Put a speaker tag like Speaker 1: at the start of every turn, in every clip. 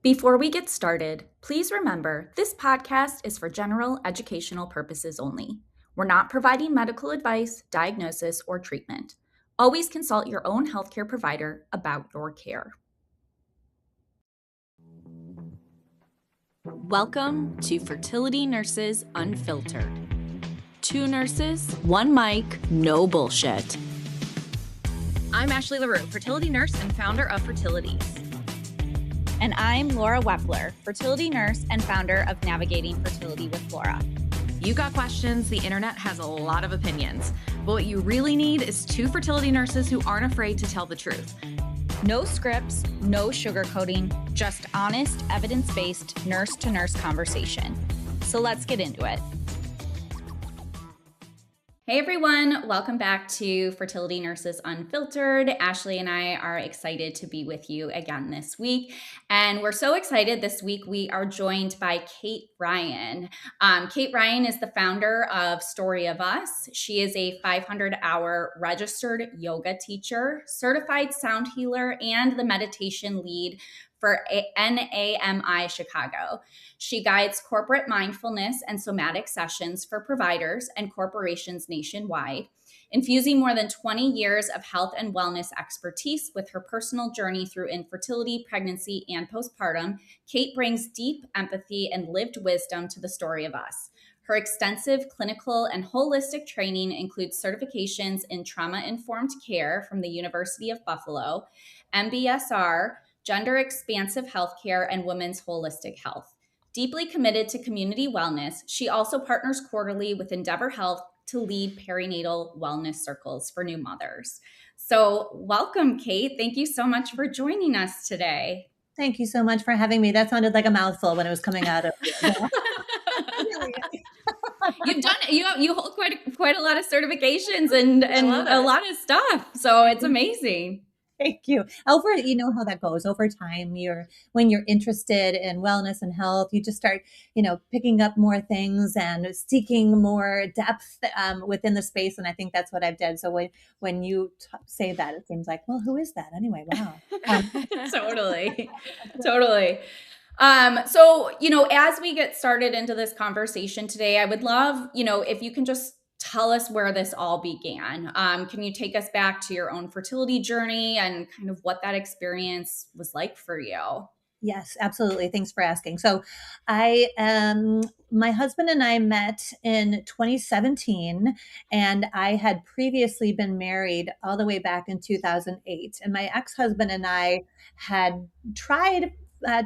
Speaker 1: Before we get started, please remember this podcast is for general educational purposes only. We're not providing medical advice, diagnosis, or treatment. Always consult your own healthcare provider about your care. Welcome to Fertility Nurses Unfiltered. 2 nurses, 1 mic, no bullshit. I'm Ashley LaRue, fertility nurse and founder of Fertility.
Speaker 2: And I'm Laura Wepler, fertility nurse and founder of Navigating Fertility with Laura.
Speaker 1: You got questions, the internet has a lot of opinions, but what you really need is 2 fertility nurses who aren't afraid to tell the truth.
Speaker 2: No scripts, no sugarcoating, just honest, evidence-based nurse-to-nurse conversation. So let's get into it. Hey everyone, welcome back to Fertility Nurses Unfiltered. Ashley and I are excited to be with you again this week. And we're so excited this week, we are joined by Kate Ryan. Kate Ryan is the founder of Story of Us. She is a 500-hour registered yoga teacher, certified sound healer, and the meditation lead for NAMI Chicago. She guides corporate mindfulness and somatic sessions for providers and corporations nationwide, infusing more than 20 years of health and wellness expertise with her personal journey through infertility, pregnancy, and postpartum. Kate brings deep empathy and lived wisdom to the Story of Us. Her extensive clinical and holistic training includes certifications in trauma-informed care from the University of Buffalo, MBSR, gender expansive healthcare, and women's holistic health. Deeply committed to community wellness, she also partners quarterly with Endeavor Health to lead perinatal wellness circles for new mothers. So welcome, Kate. Thank you so much for joining us today.
Speaker 3: Thank you so much for having me. That sounded like a mouthful when it was coming out of you.
Speaker 1: You've done it. You hold quite a lot of certifications and a lot of stuff. So it's amazing.
Speaker 3: Thank you. You know how that goes over time. When you're interested in wellness and health, you just start, picking up more things and seeking more depth within the space. And I think that's what I've done. So when you say that, it seems like, well, who is that anyway? Wow.
Speaker 1: Totally. So, as we get started into this conversation today, I would love, if you can just tell us where this all began. Can you take us back to your own fertility journey and kind of what that experience was like for you?
Speaker 3: Yes, absolutely. Thanks for asking. So my husband and I met in 2017, and I had previously been married all the way back in 2008. And my ex-husband and I had tried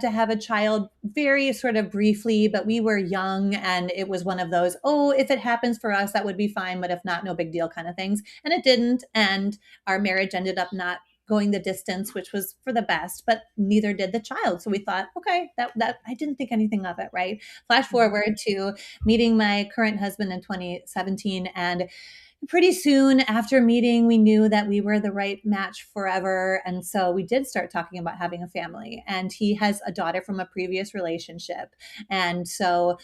Speaker 3: to have a child very sort of briefly, but we were young, and it was one of those, oh, if it happens for us, that would be fine, but if not, no big deal kind of things. And it didn't. And our marriage ended up not going the distance, which was for the best, but neither did the child. So we thought, okay, that I didn't think anything of it, right? Flash forward to meeting my current husband in 2017, and pretty soon after meeting, we knew that we were the right match forever. And so we did start talking about having a family. And he has a daughter from a previous relationship. And so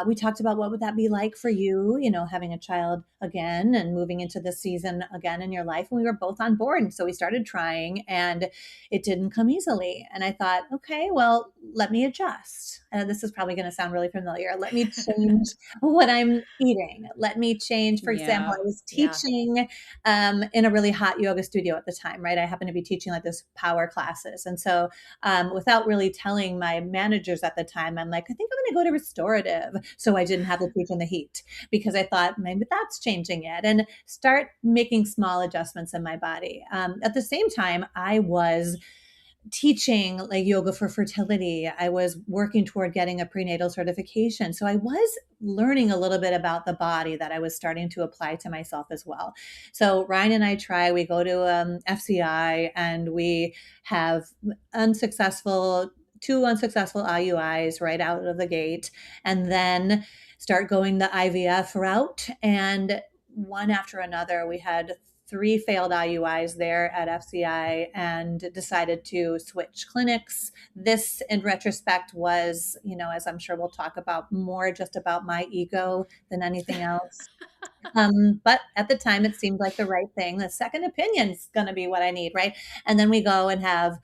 Speaker 3: we talked about what would that be like for you, having a child again and moving into this season again in your life. And we were both on board. And so we started trying, and it didn't come easily. And I thought, okay, well, let me adjust. And this is probably going to sound really familiar. Let me change what I'm eating. Let me change, for example, I was teaching in a really hot yoga studio at the time, right? I happened to be teaching like this power classes. And so without really telling my managers at the time, I'm like, I think I'm going to go to restorative. So I didn't have to teach in the heat, because I thought maybe that's changing it, and start making small adjustments in my body. At the same time, I was teaching like yoga for fertility. I was working toward getting a prenatal certification. So I was learning a little bit about the body that I was starting to apply to myself as well. So Ryan and I we go to FCI, and we have two unsuccessful IUIs right out of the gate, and then start going the IVF route. And one after another, we had 3 failed IUIs there at FCI, and decided to switch clinics. This, in retrospect, was, as I'm sure we'll talk about, more just about my ego than anything else. But at the time, it seemed like the right thing. The second opinion is going to be what I need, right? And then we go and have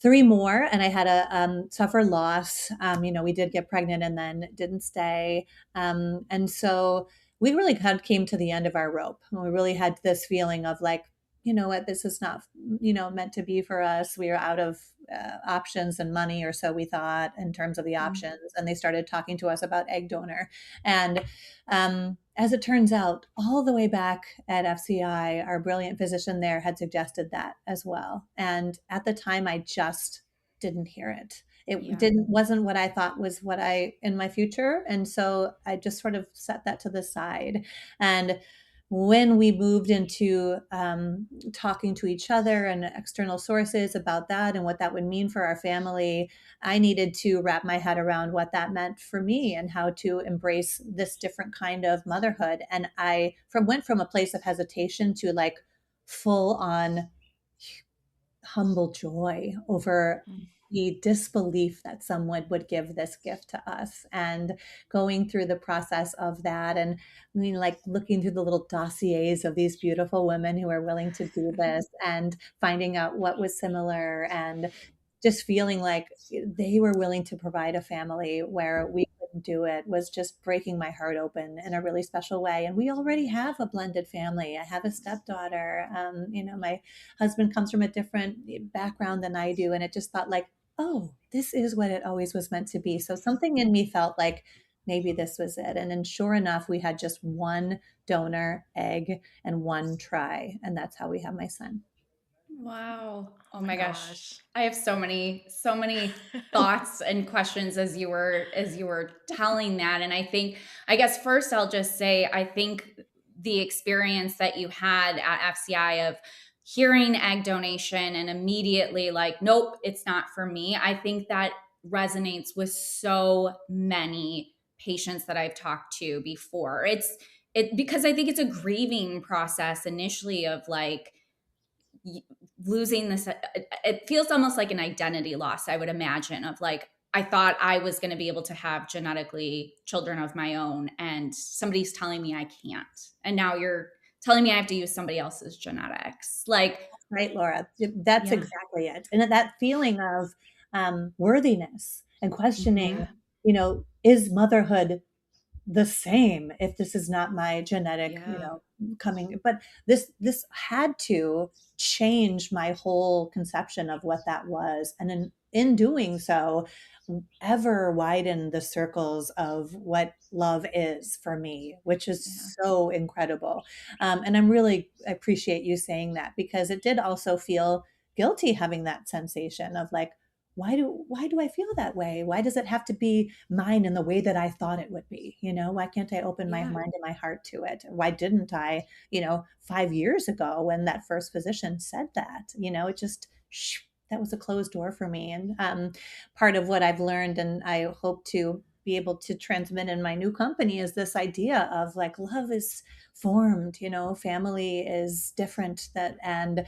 Speaker 3: three more, and I had a suffer loss. We did get pregnant and then didn't stay. And so we really kind of came to the end of our rope. We really had this feeling of like, you know what, this is not, meant to be for us. We are out of options and money, or so we thought, in terms of the
Speaker 1: Mm.
Speaker 3: options. And they started talking to us about egg donor. And as it turns out, all the way back at FCI, our brilliant physician there had suggested that as well. And at the time, I just didn't hear it. It
Speaker 1: Yeah.
Speaker 3: didn't wasn't what I thought was what I in my future, and so I just sort of set that to the side. And when we moved into talking to each other and external sources about that and what that would mean for our family, I needed to wrap my head around what that meant for me and how to embrace this different kind of motherhood. And I went from a place of hesitation to like full on humble joy over
Speaker 2: Mm.
Speaker 3: the disbelief that someone would give this gift to us, and going through the process of that. And I mean, like looking through the little dossiers of these beautiful women who are willing to do this and finding out what was similar, and just feeling like they were willing to provide a family where we couldn't do it, was just breaking my heart open in a really special way. And we already have a blended family. I have a stepdaughter. My husband comes from a different background than I do. And it just thought like, oh, this is what it always was meant to be. So something in me felt like maybe this was it. And then sure enough, we had just one donor egg and one try. And that's how we have my son.
Speaker 1: Wow.
Speaker 2: Oh
Speaker 1: Oh
Speaker 2: my
Speaker 1: my gosh.
Speaker 2: gosh.
Speaker 1: I have so many thoughts and questions as you were telling that. And I guess first I'll just say I think the experience that you had at FCI of hearing egg donation and immediately like, nope, it's not for me. I think that resonates with so many patients that I've talked to before. It because I think it's a grieving process initially of like losing this. It feels almost like an identity loss, I would imagine, of like I thought I was going to be able to have genetically children of my own and somebody's telling me I can't, and now you're telling me I have to use somebody else's genetics, like.
Speaker 3: Right, Laura. That's
Speaker 1: Yeah.
Speaker 3: exactly it. And that feeling of worthiness and questioning,
Speaker 1: Hmm.
Speaker 3: is motherhood the same if this is not my genetic,
Speaker 2: Yeah.
Speaker 3: coming? But this had to change my whole conception of what that was. And in doing so, ever widen the circles of what love is for me, which is
Speaker 1: Yeah.
Speaker 3: so incredible. And I'm really appreciate you saying that, because it did also feel guilty having that sensation of like, why do I feel that way? Why does it have to be mine in the way that I thought it would be? Why can't I open my
Speaker 1: Yeah.
Speaker 3: mind and my heart to it? Why didn't I, 5 years ago when that first physician said that? It just that was a closed door for me. And part of what I've learned, and I hope to be able to transmit in my new company, is this idea of like love is formed, family is different, that and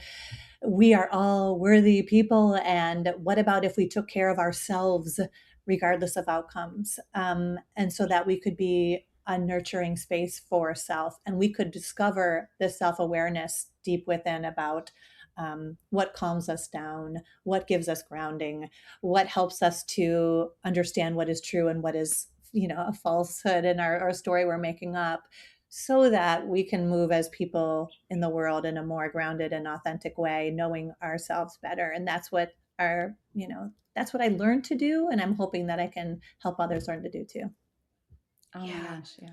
Speaker 3: we are all worthy people. And what about if we took care of ourselves regardless of outcomes? And so that we could be a nurturing space for self, and we could discover this self-awareness deep within about what calms us down, what gives us grounding, what helps us to understand what is true and what is, a falsehood in our story we're making up, so that we can move as people in the world in a more grounded and authentic way, knowing ourselves better. And that's what I learned to do. And I'm hoping that I can help others learn to do too.
Speaker 1: Oh my
Speaker 2: Yeah.
Speaker 1: gosh. Yeah.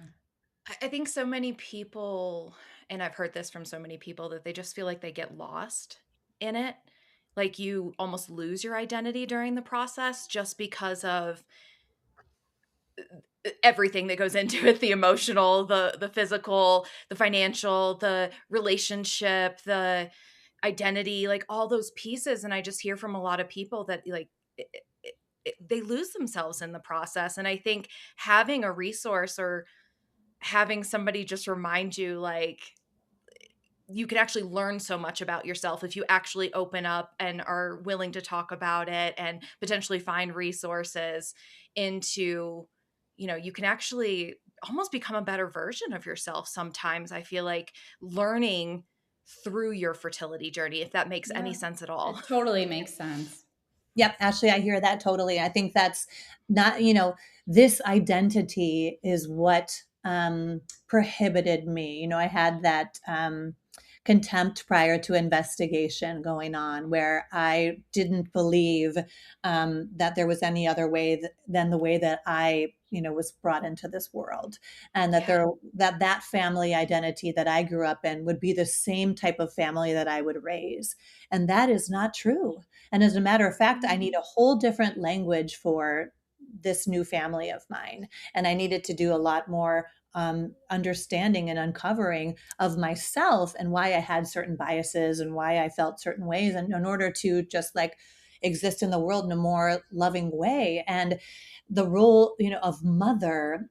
Speaker 2: I think so many people, and I've heard this from so many people, that they just feel like they get lost in it. Like you almost lose your identity during the process just because of everything that goes into it, the emotional, the physical, the financial, the relationship, the identity, like all those pieces. And I just hear from a lot of people that like they lose themselves in the process. And I think having a resource or having somebody just remind you like you can actually learn so much about yourself if you actually open up and are willing to talk about it and potentially find resources into, you can actually almost become a better version of yourself sometimes. I feel like learning through your fertility journey, if that makes any
Speaker 1: Yeah.
Speaker 2: sense at all.
Speaker 1: It totally makes sense.
Speaker 3: Yep, Ashley, I hear that totally. I think that's not, this identity is what prohibited me. I had that contempt prior to investigation going on where I didn't believe that there was any other way than the way that I, was brought into this world, and that
Speaker 1: Yeah.
Speaker 3: that family identity that I grew up in would be the same type of family that I would raise. And that is not true. And as a matter of fact, I need
Speaker 1: Mm,
Speaker 3: a whole different language for this new family of mine. And I needed to do a lot more understanding and uncovering of myself and why I had certain biases and why I felt certain ways, and in order to just like exist in the world in a more loving way. And the role, of mother,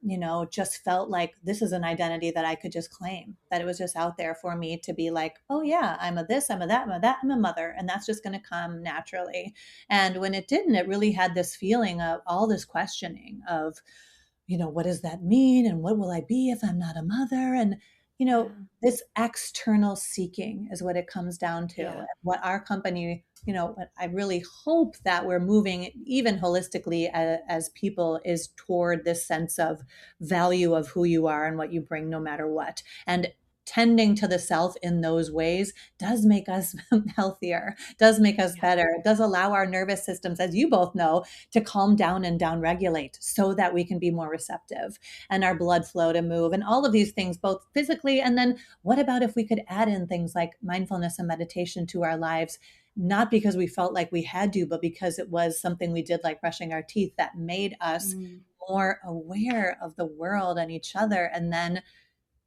Speaker 3: just felt like this is an identity that I could just claim, that it was just out there for me to be like, oh yeah, I'm a this, I'm a that, I'm a that, I'm a mother. And that's just going to come naturally. And when it didn't, it really had this feeling of all this questioning of, what does that mean? And what will I be if I'm not a mother? And,
Speaker 1: yeah.
Speaker 3: this external seeking is what it comes down to.
Speaker 1: Yeah.
Speaker 3: And what our company, what I really hope that we're moving even holistically as people is toward this sense of value of who you are and what you bring no matter what. And tending to the self in those ways does make us healthier, does make us
Speaker 1: Yeah.
Speaker 3: better, does allow our nervous systems, as you both know, to calm down and down regulate so that we can be more receptive and our blood flow to move and all of these things, both physically. And then what about if we could add in things like mindfulness and meditation to our lives? Not because we felt like we had to, but because it was something we did, like brushing our teeth, that made us
Speaker 1: Mm,
Speaker 3: more aware of the world and each other. And then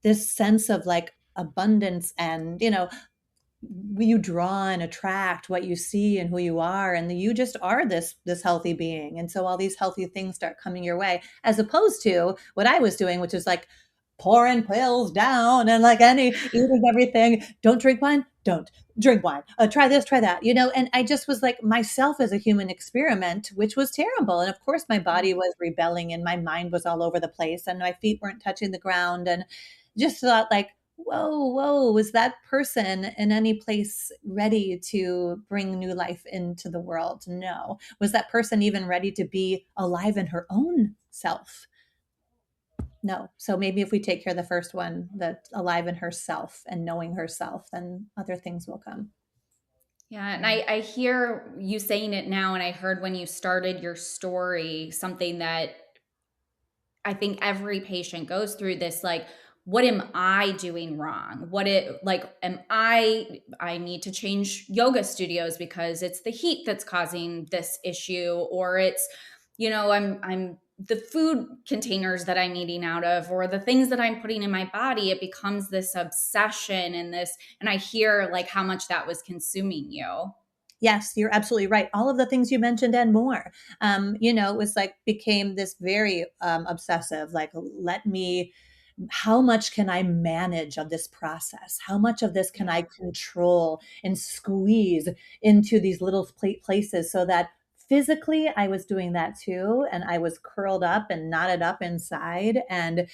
Speaker 3: this sense of like abundance and, you draw and attract what you see and who you are, and you just are this healthy being. And so all these healthy things start coming your way, as opposed to what I was doing, which is like pouring pills down and like any eating everything. Don't drink wine, don't drink wine, try this, try that, and I just was like myself as a human experiment, which was terrible. And of course my body
Speaker 1: mm.
Speaker 3: was rebelling and my mind was all over the place and my feet weren't touching the ground, and just thought like, whoa, was that person in any place ready to bring new life into the world? No. Was that person even ready to be alive in her own self? No. So maybe if we take care of the first one, that alive in herself and knowing herself, then other things will come.
Speaker 1: Yeah, and
Speaker 3: Yeah.
Speaker 1: I hear you saying it now, and I heard when you started your story something that I think every patient goes through this, like, what am I doing wrong? What it like am I need to change yoga studios because it's the heat that's causing this issue, or it's, I'm the food containers that I'm eating out of, or the things that I'm putting in my body. It becomes this obsession and this, and I hear like how much that was consuming you.
Speaker 3: Yes, you're absolutely right. All of the things you mentioned and more. It was like became this very obsessive, like, let me, how much can I manage of this process? How much of this can
Speaker 1: Yeah.
Speaker 3: I control and squeeze into these little places so that physically I was doing that too. And I was curled up and knotted up inside. And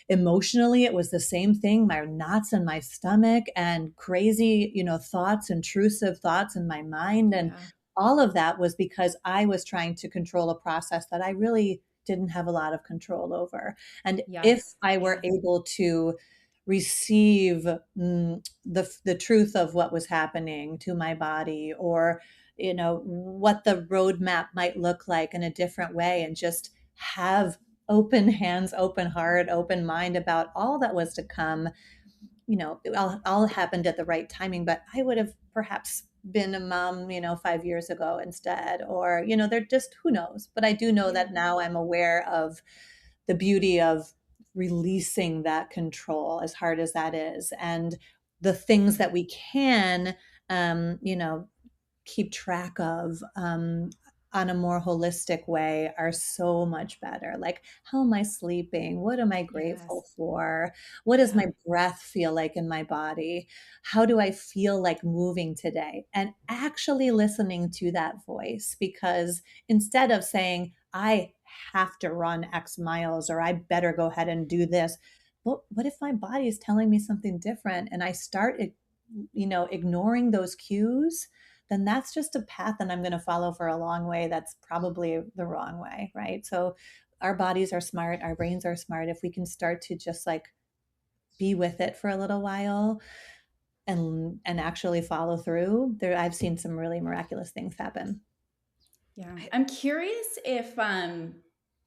Speaker 3: emotionally, it was the same thing, my knots in my stomach and crazy, thoughts, intrusive thoughts in my mind. And
Speaker 1: Yeah.
Speaker 3: all of that was because I was trying to control a process that I really didn't have a lot of control over. And if
Speaker 1: Yes.
Speaker 3: I were
Speaker 1: Yes.
Speaker 3: able to receive the truth of what was happening to my body, or what the roadmap might look like in a different way, and just have open hands, open heart, open mind about all that was to come, it all happened at the right timing. But I would have perhaps been a mom, 5 years ago instead, or, they're just, who knows. But I do know
Speaker 1: Yeah.
Speaker 3: that now I'm aware of the beauty of releasing that control, as hard as that is, and the things that we can, um, you know, keep track of, on a more holistic way, are so much better. Like, how am I sleeping? What am I
Speaker 1: Yes.
Speaker 3: grateful for? What does
Speaker 1: Yeah.
Speaker 3: my breath feel like in my body? How do I feel like moving today? And actually listening to that voice, because instead of saying, I have to run X miles, or I better go ahead and do this. What if my body is telling me something different, and I start, ignoring those cues? then that's just a path that I'm going to follow for a long way. That's probably the wrong way, right? So our bodies are smart, our brains are smart. If we can start to just like be with it for a little while and actually follow through, there I've seen some really miraculous things happen.
Speaker 1: Yeah. I'm curious if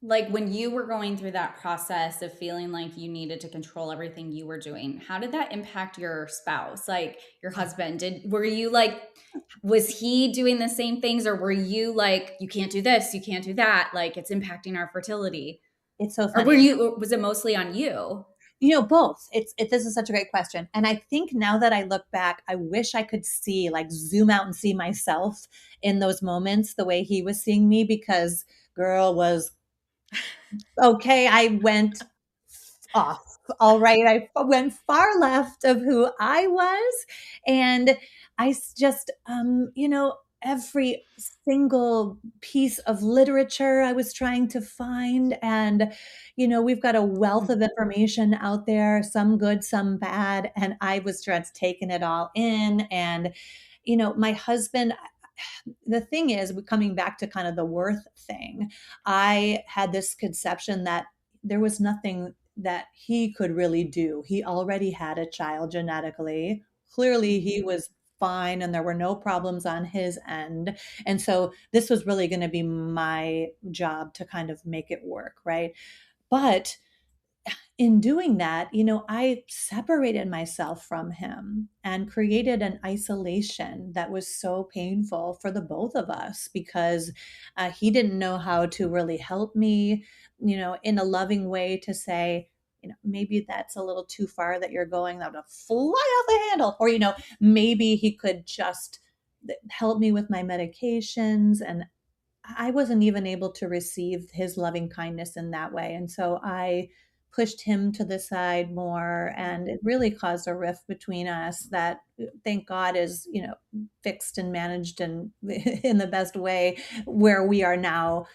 Speaker 1: like when you were going through that process of feeling like you needed to control everything you were doing, how did that impact your spouse? Like your husband? Were you like was he doing the same things, or were you like you can't do this, you can't do that, like it's impacting our fertility?
Speaker 3: It's so
Speaker 1: Or were
Speaker 3: funny.
Speaker 1: you was it mostly on you?
Speaker 3: Both. This is such a great question. And I think now that I look back, I wish I could see, like, zoom out and see myself in those moments the way he was seeing me, because girl was okay. I went off. All right. I went far left of who I was. And just, every single piece of literature I was trying to find. And, we've got a wealth of information out there, some good, some bad. And I was just taking it all in. And, my husband, the thing is, coming back to kind of the worth thing, I had this conception that there was nothing that he could really do. He already had a child genetically. Clearly, he was fine and there were no problems on his end. And so this was really going to be my job to kind of make it work, right? But in doing that, I separated myself from him and created an isolation that was so painful for the both of us, because he didn't know how to really help me, in a loving way, to say, maybe that's a little too far that you're going, that would fly off the handle. Or, maybe he could just help me with my medications. And I wasn't even able to receive his loving kindness in that way. And so I pushed him to the side more, and it really caused a rift between us that, thank God, is, fixed and managed and in the best way, where we are now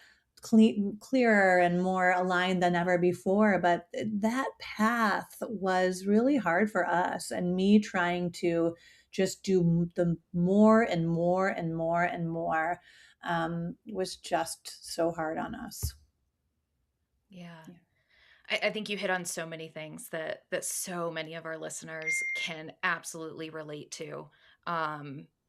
Speaker 3: clearer and more aligned than ever before. But that path was really hard for us, and me trying to just do the more and more and more and more, was just so hard on us.
Speaker 2: Yeah.
Speaker 1: Yeah.
Speaker 2: I think you hit on so many things that so many of our listeners can absolutely relate to.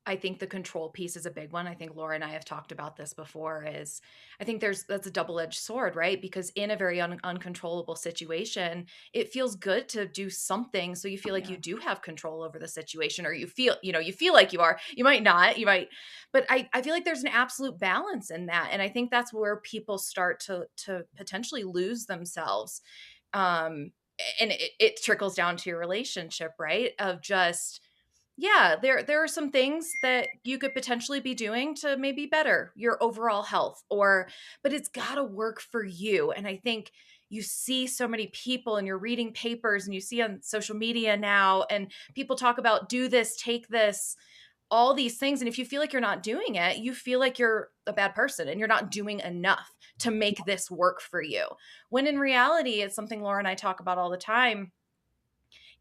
Speaker 2: I think the control piece is a big one. I think Laura and I have talked about this before. Is I think that's a double edged sword, right? Because in a very uncontrollable situation, it feels good to do something so you feel like you
Speaker 1: Yeah.
Speaker 2: do have control over the situation, or you feel like you are. You might not. You might, but I feel like there's an absolute balance in that, and I think that's where people start to potentially lose themselves. And it trickles down to your relationship, right? Of just, yeah, there are some things that you could potentially be doing to maybe better your overall health, or but it's got to work for you. And I think you see so many people, and you're reading papers, and you see on social media now, and people talk about do this, take this, all these things, and if you feel like you're not doing it, you feel like you're a bad person and you're not doing enough to make this work for you. When in reality, it's something Laura and I talk about all the time.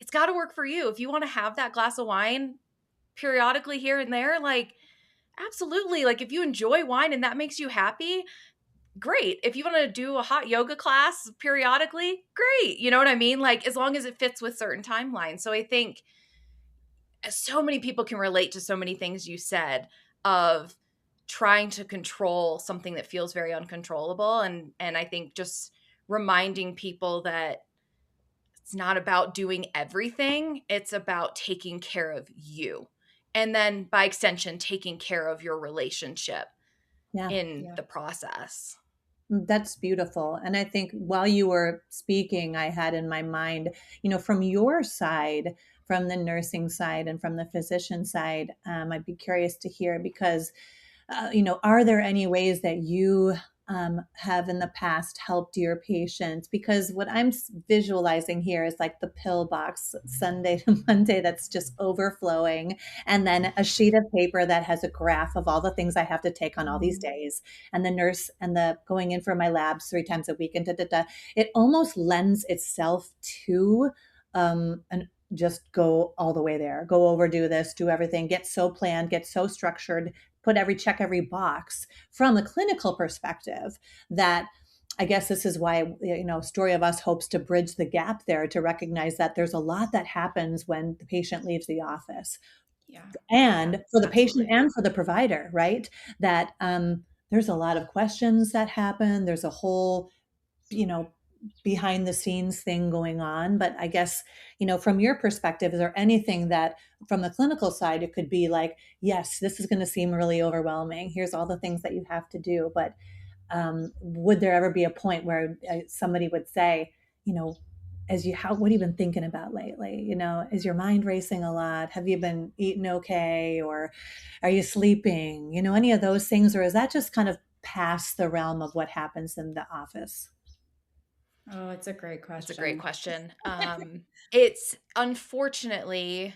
Speaker 2: It's got to work for you. If you want to have that glass of wine periodically here and there, like, absolutely. Like, if you enjoy wine and that makes you happy, great. If you want to do a hot yoga class periodically, great. You know what I mean? Like, as long as it fits with certain timelines. So I think so many people can relate to so many things you said, of trying to control something that feels very uncontrollable. And I think just reminding people that it's not about doing everything, it's about taking care of you, and then by extension taking care of your relationship
Speaker 3: Yeah.
Speaker 2: in
Speaker 1: Yeah.
Speaker 2: the process.
Speaker 3: That's beautiful. And I think while you were speaking, I had in my mind, from your side, from the nursing side and from the physician side, I'd be curious to hear, because are there any ways that you have in the past helped your patients? Because what I'm visualizing here is like the pill box Sunday to Monday that's just overflowing, and then a sheet of paper that has a graph of all the things I have to take on all these
Speaker 1: Mm.
Speaker 3: days, and the nurse and the going in for my labs 3 times a week, and da da da. It almost lends itself to an just go all the way there, go overdo this, do everything, get so planned, get so structured, check every box from the clinical perspective that I guess this is why, Story of Us hopes to bridge the gap there to recognize that there's a lot that happens when the patient leaves the office,
Speaker 1: Yeah. Yeah,
Speaker 3: and for the patient
Speaker 1: absolutely.
Speaker 3: and for the provider, right? That there's a lot of questions that happen. There's a whole, you know, behind the scenes thing going on. But I guess, from your perspective, is there anything that from the clinical side, it could be like, yes, this is going to seem really overwhelming. Here's all the things that you have to do. But would there ever be a point where somebody would say, you know, what have you been thinking about lately? Is your mind racing a lot? Have you been eating okay? Or are you sleeping? Any of those things? Or is that just kind of past the realm of what happens in the office?
Speaker 1: Oh, it's a great
Speaker 2: That's a great
Speaker 1: question.
Speaker 2: question. It's unfortunately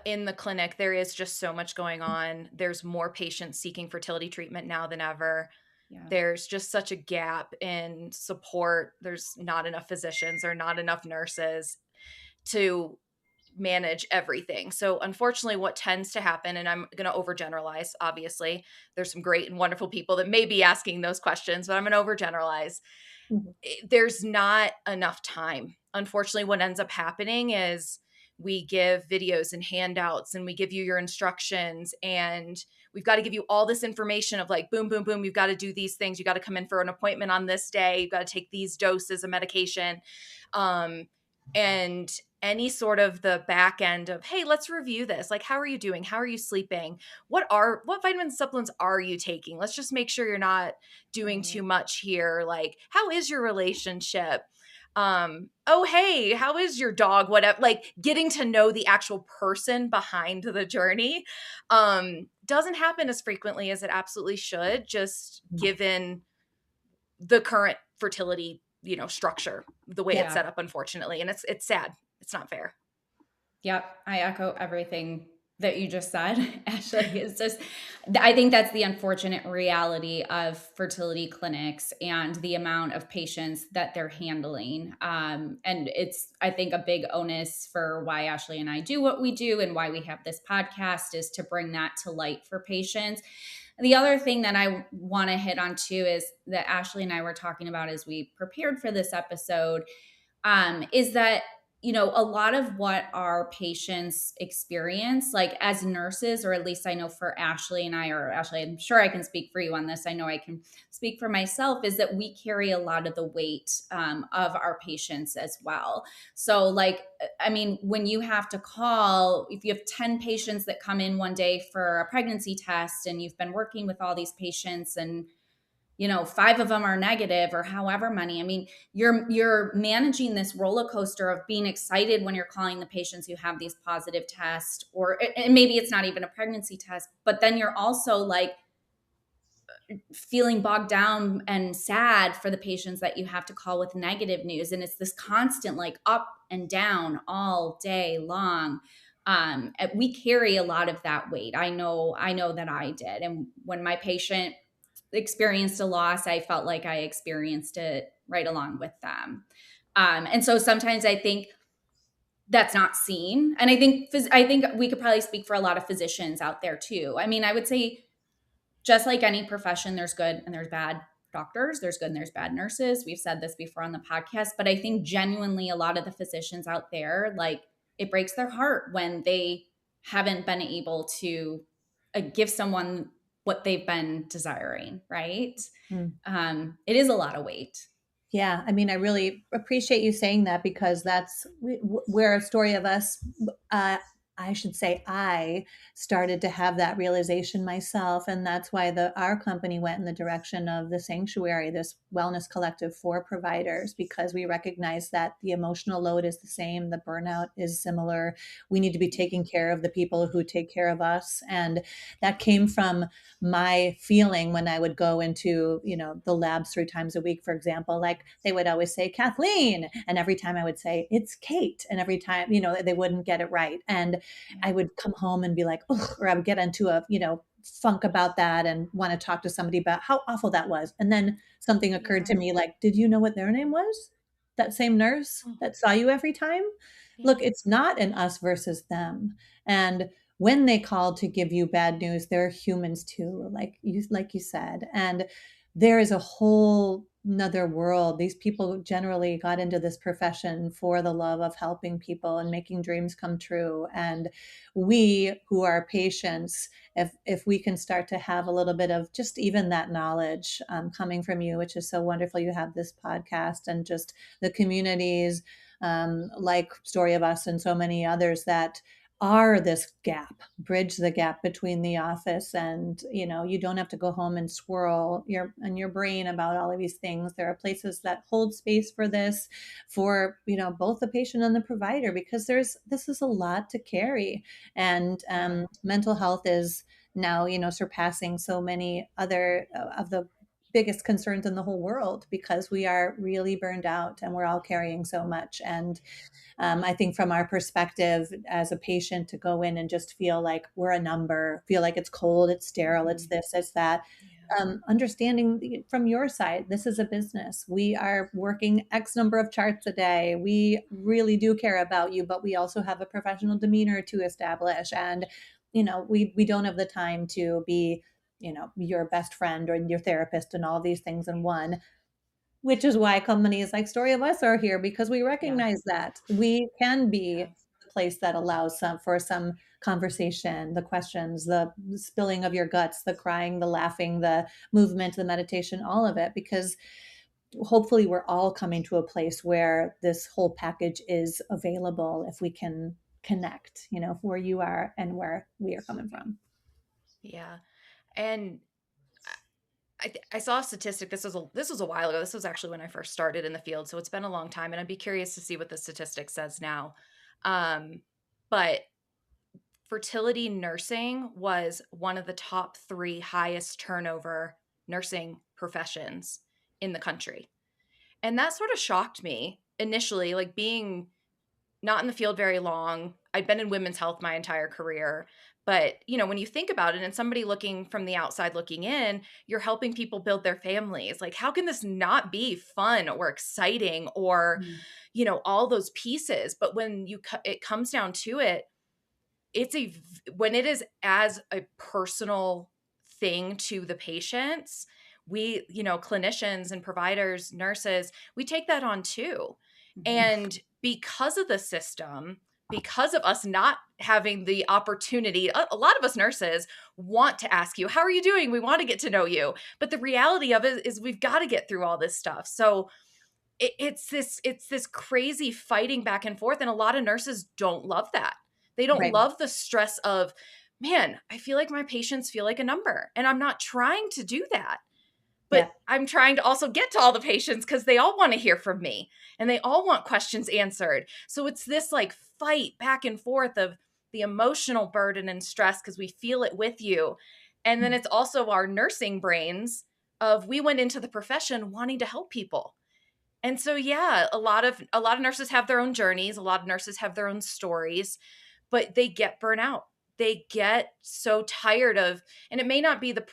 Speaker 2: in the clinic, there is just so much going on. There's more patients seeking fertility treatment now than ever.
Speaker 1: Yeah.
Speaker 2: There's just such a gap in support. There's not enough physicians or not enough nurses to manage everything. So, unfortunately, what tends to happen, and I'm going to overgeneralize, obviously, there's some great and wonderful people that may be asking those questions, but I'm going to overgeneralize.
Speaker 3: Mhm.
Speaker 2: There's not enough time. Unfortunately, what ends up happening is we give videos and handouts and we give you your instructions, and we've got to give you all this information of like boom boom boom, you've got to do these things, you got to come in for an appointment on this day, you've got to take these doses of medication, and any sort of the back end of, hey, let's review this, like how are you doing, how are you sleeping, what vitamin supplements are you taking, let's just make sure you're not doing too
Speaker 1: Right.
Speaker 2: much here, like how is your relationship, oh hey, how is your dog, whatever, like getting to know the actual person behind the journey doesn't happen as frequently as it absolutely should, just given the current fertility, structure, the way it's
Speaker 1: Yeah.
Speaker 2: set up, unfortunately. And it's sad. It's not fair.
Speaker 1: Yep, I echo everything that you just said. Actually, it's just, I think that's the unfortunate reality of fertility clinics and the amount of patients that they're handling. And it's, I think, a big onus for why Ashley and I do what we do and why we have this podcast is to bring that to light for patients. The other thing that I want to hit on too is that Ashley and I were talking about as we prepared for this episode, is that a lot of what our patients experience, like as nurses, or at least I know for Ashley and I, or Ashley, I'm sure I can speak for you on this. I know I can speak for myself, is that we carry a lot of the weight of our patients as well. So, like, I mean, when you have to call, if you have 10 patients that come in one day for a pregnancy test and you've been working with all these patients and 5 of them are negative or however many. I mean, you're managing this roller coaster of being excited when you're calling the patients who have these positive tests, or and maybe it's not even a pregnancy test, but then you're also like feeling bogged down and sad for the patients that you have to call with negative news, and it's this constant like up and down all day long. We carry a lot of that weight. I know that I did, and when my patient experienced a loss, I felt like I experienced it right along with them. And so sometimes I think that's not seen. And I think we could probably speak for a lot of physicians out there too. I mean, I would say just like any profession, there's good and there's bad doctors, there's good and there's bad nurses. We've said this before on the podcast, but I think genuinely a lot of the physicians out there, like, it breaks their heart when they haven't been able to give someone what they've been desiring, right?
Speaker 3: Mm.
Speaker 1: It is a lot of weight.
Speaker 3: Yeah, I mean, I really appreciate you saying that because that's where a story of us, uh, I should say, I started to have that realization myself, and that's why our company went in the direction of the sanctuary, this wellness collective for providers, because we recognize that the emotional load is the same, the burnout is similar. We need to be taking care of the people who take care of us, and that came from my feeling when I would go into, the labs 3 times a week, for example, like they would always say Kathleen. And every time I would say, it's Kate. And every time, they wouldn't get it right. And
Speaker 1: Yeah.
Speaker 3: I would come home and be like, ugh, or I would get into a, funk about that and want to talk to somebody about how awful that was. And then something occurred
Speaker 1: Yeah.
Speaker 3: to me like, did you know what their name was? That same nurse
Speaker 2: Oh,
Speaker 3: that saw you every time? look,
Speaker 2: Yeah.
Speaker 3: it's not an us versus them. And when they call to give you bad news, they're humans too, like you said. And there is a whole another world. These people generally got into this profession for the love of helping people and making dreams come true. And we who are patients, if we can start to have a little bit of just even that knowledge coming from you, which is so wonderful. You have this podcast and just the communities like Story of Us and so many others that are this gap, bridge the gap between the office and, you don't have to go home and swirl your brain about all of these things. There are places that hold space for this, for, both the patient and the provider, because this is a lot to carry. And
Speaker 2: Yeah.
Speaker 3: mental health is now, surpassing so many other of the biggest concerns in the whole world because we are really burned out and we're all carrying so much. And I think from our perspective as a patient to go in and just feel like we're a number, feel like it's cold, it's sterile, it's
Speaker 2: Mhm.
Speaker 3: this, it's that.
Speaker 2: Yeah.
Speaker 3: Understanding from your side, this is a business. We are working X number of charts a day. We really do care about you, but we also have a professional demeanor to establish. And, we don't have the time to be, your best friend or your therapist and all of these things in one, which is why companies like Story of Us are here, because we
Speaker 2: Yeah.
Speaker 3: recognize that we can be
Speaker 2: Yeah.
Speaker 3: the place that allows some conversation, the questions, the spilling of your guts, the crying, the laughing, the movement, the meditation, all of it, because hopefully we're all coming to a place where this whole package is available if we can connect, where you are and where we are coming from.
Speaker 2: Yeah. And I saw a statistic. This was a while ago. This was actually when I first started in the field, so it's been a long time, and I'd be curious to see what the statistic says now. Um, but fertility nursing was one of the top 3 highest turnover nursing professions in the country, and that sort of shocked me initially, like being not in the field very long. I've been in women's health my entire career. But, when you think about it and somebody looking from the outside looking in, you're helping people build their families. Like, how can this not be fun or exciting or,
Speaker 3: Mm.
Speaker 2: all those pieces? But when it comes down to it, when it is as a personal thing to the patients, we, clinicians and providers, nurses, we take that on too.
Speaker 3: Mhm.
Speaker 2: And because of the system, because of us not having the opportunity, a lot of us nurses want to ask you, how are you doing? We want to get to know you. But the reality of it is we've got to get through all this stuff. So it's this crazy fighting back and forth, and a lot of nurses don't love that. They don't
Speaker 3: Right.
Speaker 2: love the stress of, man, I feel like my patients feel like a number, and I'm not trying to do that. But
Speaker 3: Yeah.
Speaker 2: I'm trying to also get to all the patients because they all want to hear from me and they all want questions answered. So it's this like fight back and forth of the emotional burden and stress because we feel it with you. And then it's also our nursing brains of we went into the profession wanting to help people. And so yeah, a lot of nurses have their own journeys, a lot of nurses have their own stories, but they get burnout. They get so tired of, and it may not be the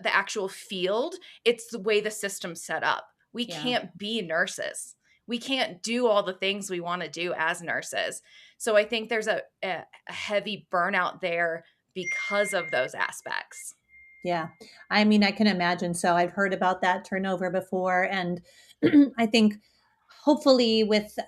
Speaker 2: actual field, it's the way the system's set up. We
Speaker 1: Yeah.
Speaker 2: can't be nurses. We can't do all the things we want to do as nurses. So I think there's a heavy burnout there because of those aspects.
Speaker 3: Yeah. I mean, I can imagine. So I've heard about that turnover before. And I think hopefully with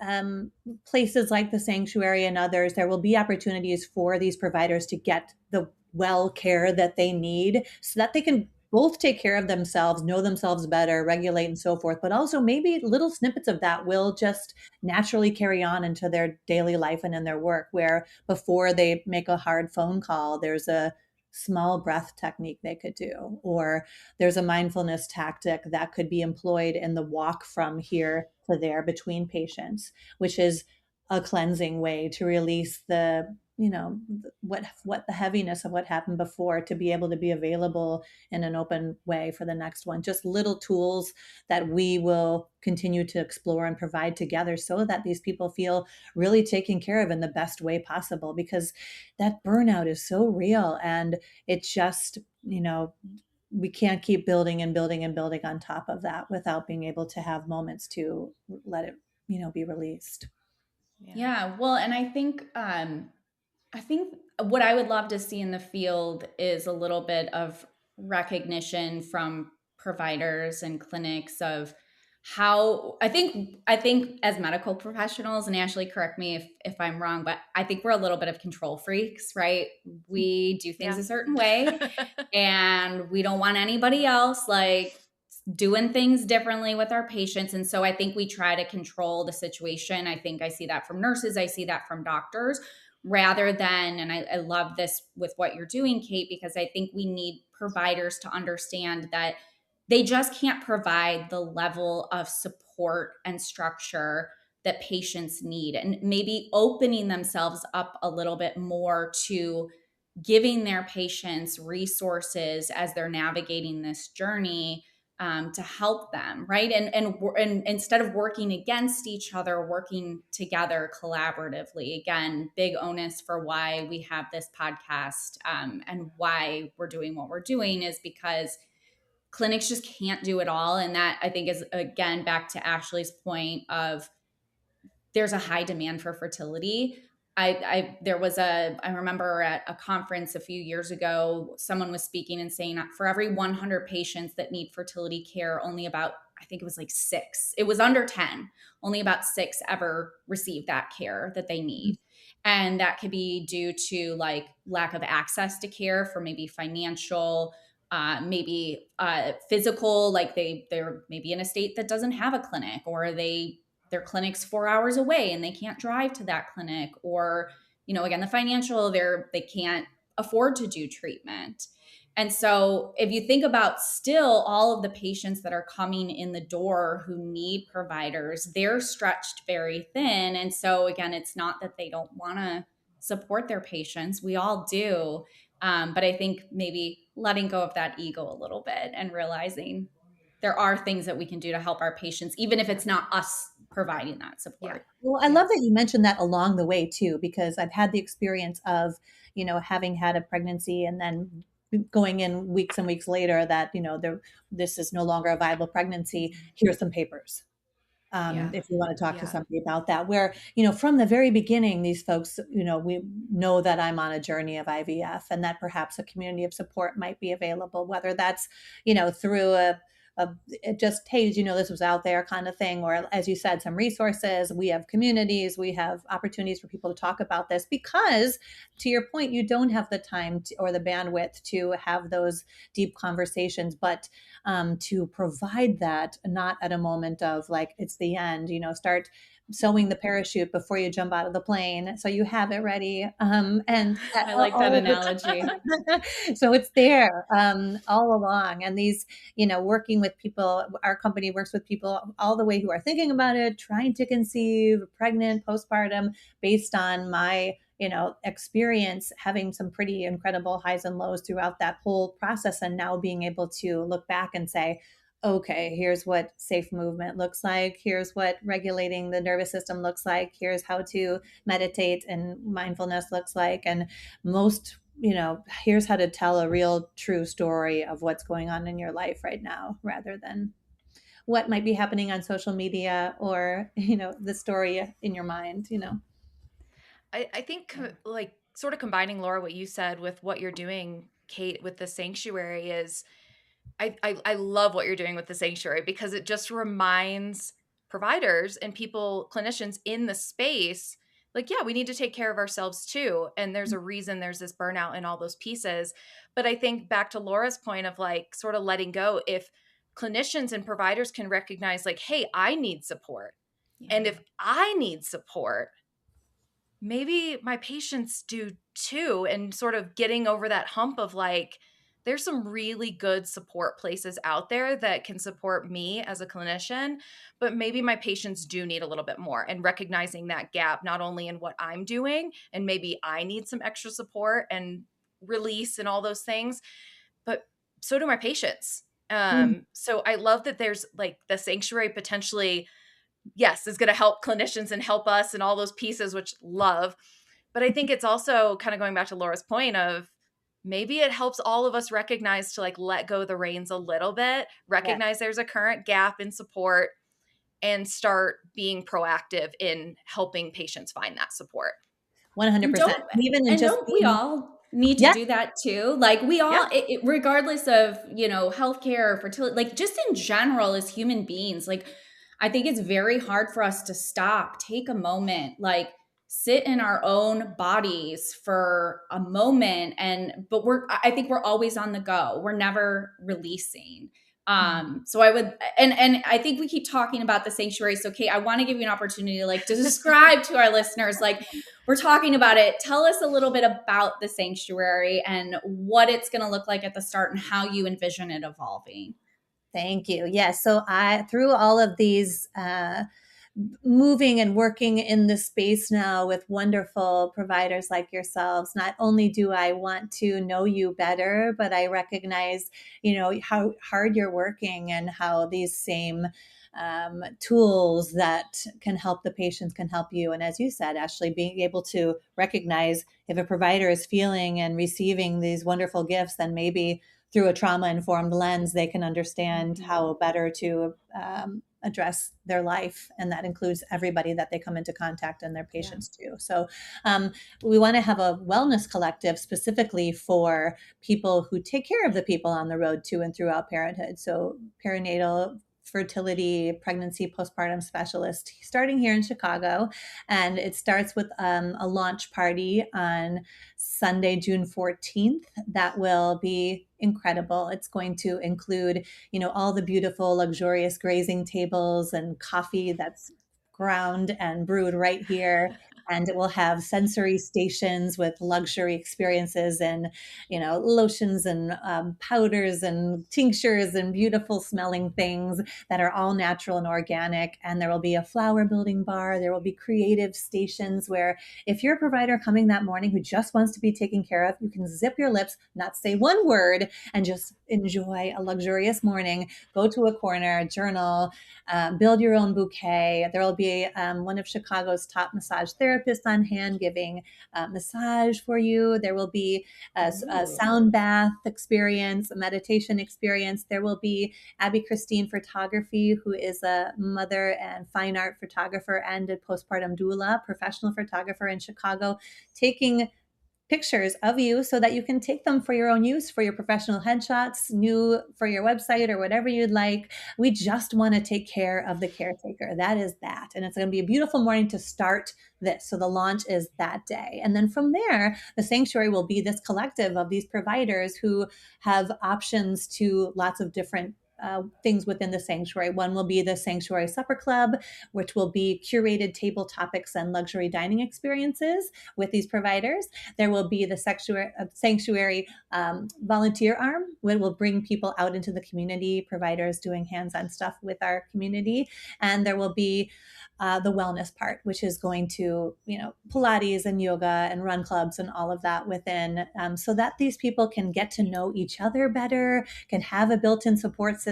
Speaker 3: places like the sanctuary and others, there will be opportunities for these providers to get the well care that they need so that they can both take care of themselves, know themselves better, regulate and so forth. But also maybe little snippets of that will just naturally carry on into their daily life and in their work, where before they make a hard phone call, there's a small breath technique they could do, or there's a mindfulness tactic that could be employed in the walk from here to there between patients, which is a cleansing way to release the what the heaviness of what happened before, to be able to be available in an open way for the next one. Just little tools that we will continue to explore and provide together so that these people feel really taken care of in the best way possible, because that burnout is so real. And it just, we can't keep building and building and building on top of that without being able to have moments to let it, be released.
Speaker 1: Yeah. Well, and I think what I would love to see in the field is a little bit of recognition from providers and clinics of how I think as medical professionals, and Ashley, correct me if I'm wrong, but I think we're a little bit of control freaks, right? We do things
Speaker 2: Yeah.
Speaker 1: a certain way and we don't want anybody else like doing things differently with our patients. And so I think we try to control the situation. I think I see that from nurses, I see that from doctors, rather than, and I love this with what you're doing, Kate, because I think we need providers to understand that they just can't provide the level of support and structure that patients need, and maybe opening themselves up a little bit more to giving their patients resources as they're navigating this journey, to help them, right? And instead of working against each other, working together collaboratively. Again, big onus for why we have this podcast, and why we're doing what we're doing is because clinics just can't do it all. And that, I think, is again back to Ashley's point of there's a high demand for fertility. I remember at a conference a few years ago, someone was speaking and saying that for every 100 patients that need fertility care, only about, I think it was like six, it was under 10, only about six ever receive that care that they need. And that could be due to like lack of access to care for maybe financial, maybe physical, like they're maybe in a state that doesn't have a clinic, or their clinic's 4 hours away and they can't drive to that clinic, or again, the financial, they can't afford to do treatment. And so if you think about still all of the patients that are coming in the door who need providers, they're stretched very thin. And so again, it's not that they don't want to support their patients, we all do. But I think maybe letting go of that ego a little bit and realizing there are things that we can do to help our patients, even if it's not us providing that
Speaker 2: Yeah.
Speaker 1: support.
Speaker 3: Well, I love that you mentioned that along the way too, because I've had the experience of, having had a pregnancy and then going in weeks and weeks later that, this is no longer a viable pregnancy. Here's some papers.
Speaker 1: Yeah.
Speaker 3: If you want to talk to
Speaker 2: Yeah.
Speaker 3: somebody about that, where, from the very beginning, these folks, we know that I'm on a journey of IVF and that perhaps a community of support might be available, whether that's, through it just, hey, this was out there kind of thing, or as you said, some resources. We have communities, we have opportunities for people to talk about this, because to your point, you don't have the time or the bandwidth to have those deep conversations, but to provide that, not at a moment of like it's the end, start sewing the parachute before you jump out of the plane so you have it ready, and
Speaker 1: I like that
Speaker 3: all of
Speaker 1: analogy.
Speaker 3: it. So it's there, all along. And these, working with people, our company works with people all the way who are thinking about it, trying to conceive, pregnant, postpartum, based on my experience having some pretty incredible highs and lows throughout that whole process, and now being able to look back and say, okay, here's what safe movement looks like, here's what regulating the nervous system looks like, here's how to meditate and mindfulness looks like, and most, here's how to tell a real true story of what's going on in your life right now, rather than what might be happening on social media, or the story in your mind.
Speaker 2: I think like sort of combining, Laura, what you said with what you're doing, Kate, with the sanctuary is I love what you're doing with the sanctuary, because it just reminds providers and people, clinicians in the space, like, yeah, we need to take care of ourselves too. And there's a reason there's this burnout and all those pieces. But I think back to Laura's point of like sort of letting go, if clinicians and providers can recognize like, hey, I need support.
Speaker 1: Yeah.
Speaker 2: And if I need support, maybe my patients do too. And sort of getting over that hump of like, there's some really good support places out there that can support me as a clinician, but maybe my patients do need a little bit more, and recognizing that gap, not only in what I'm doing, and maybe I need some extra support and release and all those things, but so do my patients.
Speaker 3: Mm.
Speaker 2: So I love that there's like the sanctuary potentially, yes, is going to help clinicians and help us and all those pieces, which love. But I think it's also kind of going back to Laura's point of maybe it helps all of us recognize to like let go the reins a little bit,
Speaker 3: Yeah.
Speaker 2: recognize there's a current gap in support, and start being proactive in helping patients find that support.
Speaker 3: 100%. Even in
Speaker 1: And
Speaker 3: just
Speaker 1: don't we
Speaker 3: being,
Speaker 1: all need to
Speaker 3: yeah,
Speaker 1: do that too? Like we
Speaker 2: Yeah.
Speaker 1: all, regardless of, healthcare or fertility, like just in general as human beings, like I think it's very hard for us to stop, take a moment, like sit in our own bodies for a moment. But I think we're always on the go. We're never releasing. So I would, and I think we keep talking about the sanctuary. So Kate, I want to give you an opportunity, like to describe to our listeners, like we're talking about it. Tell us a little bit about the sanctuary and what it's going to look like at the start and how you envision it evolving.
Speaker 3: thank you. Yes. So through all of these, moving and working in this space now with wonderful providers like yourselves, not only do I want to know you better, but I recognize, how hard you're working and how these same tools that can help the patients can help you. And as you said, Ashley, being able to recognize if a provider is feeling and receiving these wonderful gifts, then maybe through a trauma informed lens, they can understand how better to address their life. And that includes everybody that they come into contact and their patients too. So we want to have a wellness collective specifically for people who take care of the people on the road to and throughout parenthood. So perinatal fertility, pregnancy, postpartum specialist starting here in Chicago. And it starts with a launch party on Sunday, June 14th. That will be incredible. It's going to include, all the beautiful, luxurious grazing tables and coffee that's ground and brewed right here. And it will have sensory stations with luxury experiences and, lotions and powders and tinctures and beautiful smelling things that are all natural and organic. And there will be a flower building bar. There will be creative stations where if you're a provider coming that morning who just wants to be taken care of, you can zip your lips, not say one word, and just enjoy a luxurious morning. Go to a corner, journal, build your own bouquet. There will be one of Chicago's top massage therapists on hand giving massage for you. There will be a sound bath experience, a meditation experience. There will be Abby Christine Photography, who is a mother and fine art photographer and a postpartum doula, professional photographer in Chicago, taking pictures of you so that you can take them for your own use, for your professional headshots, new for your website or whatever you'd like. We just want to take care of the caretaker. That is that. And it's going to be a beautiful morning to start this. So the launch is that day. And then from there, the sanctuary will be this collective of these providers who have options to lots of different things within the sanctuary. One will be the Sanctuary Supper Club, which will be curated table topics and luxury dining experiences with these providers. There will be the sanctuary volunteer arm, which will bring people out into the community, providers doing hands-on stuff with our community. And there will be the wellness part, which is going to, Pilates and yoga and run clubs and all of that within, so that these people can get to know each other better, can have a built-in support system,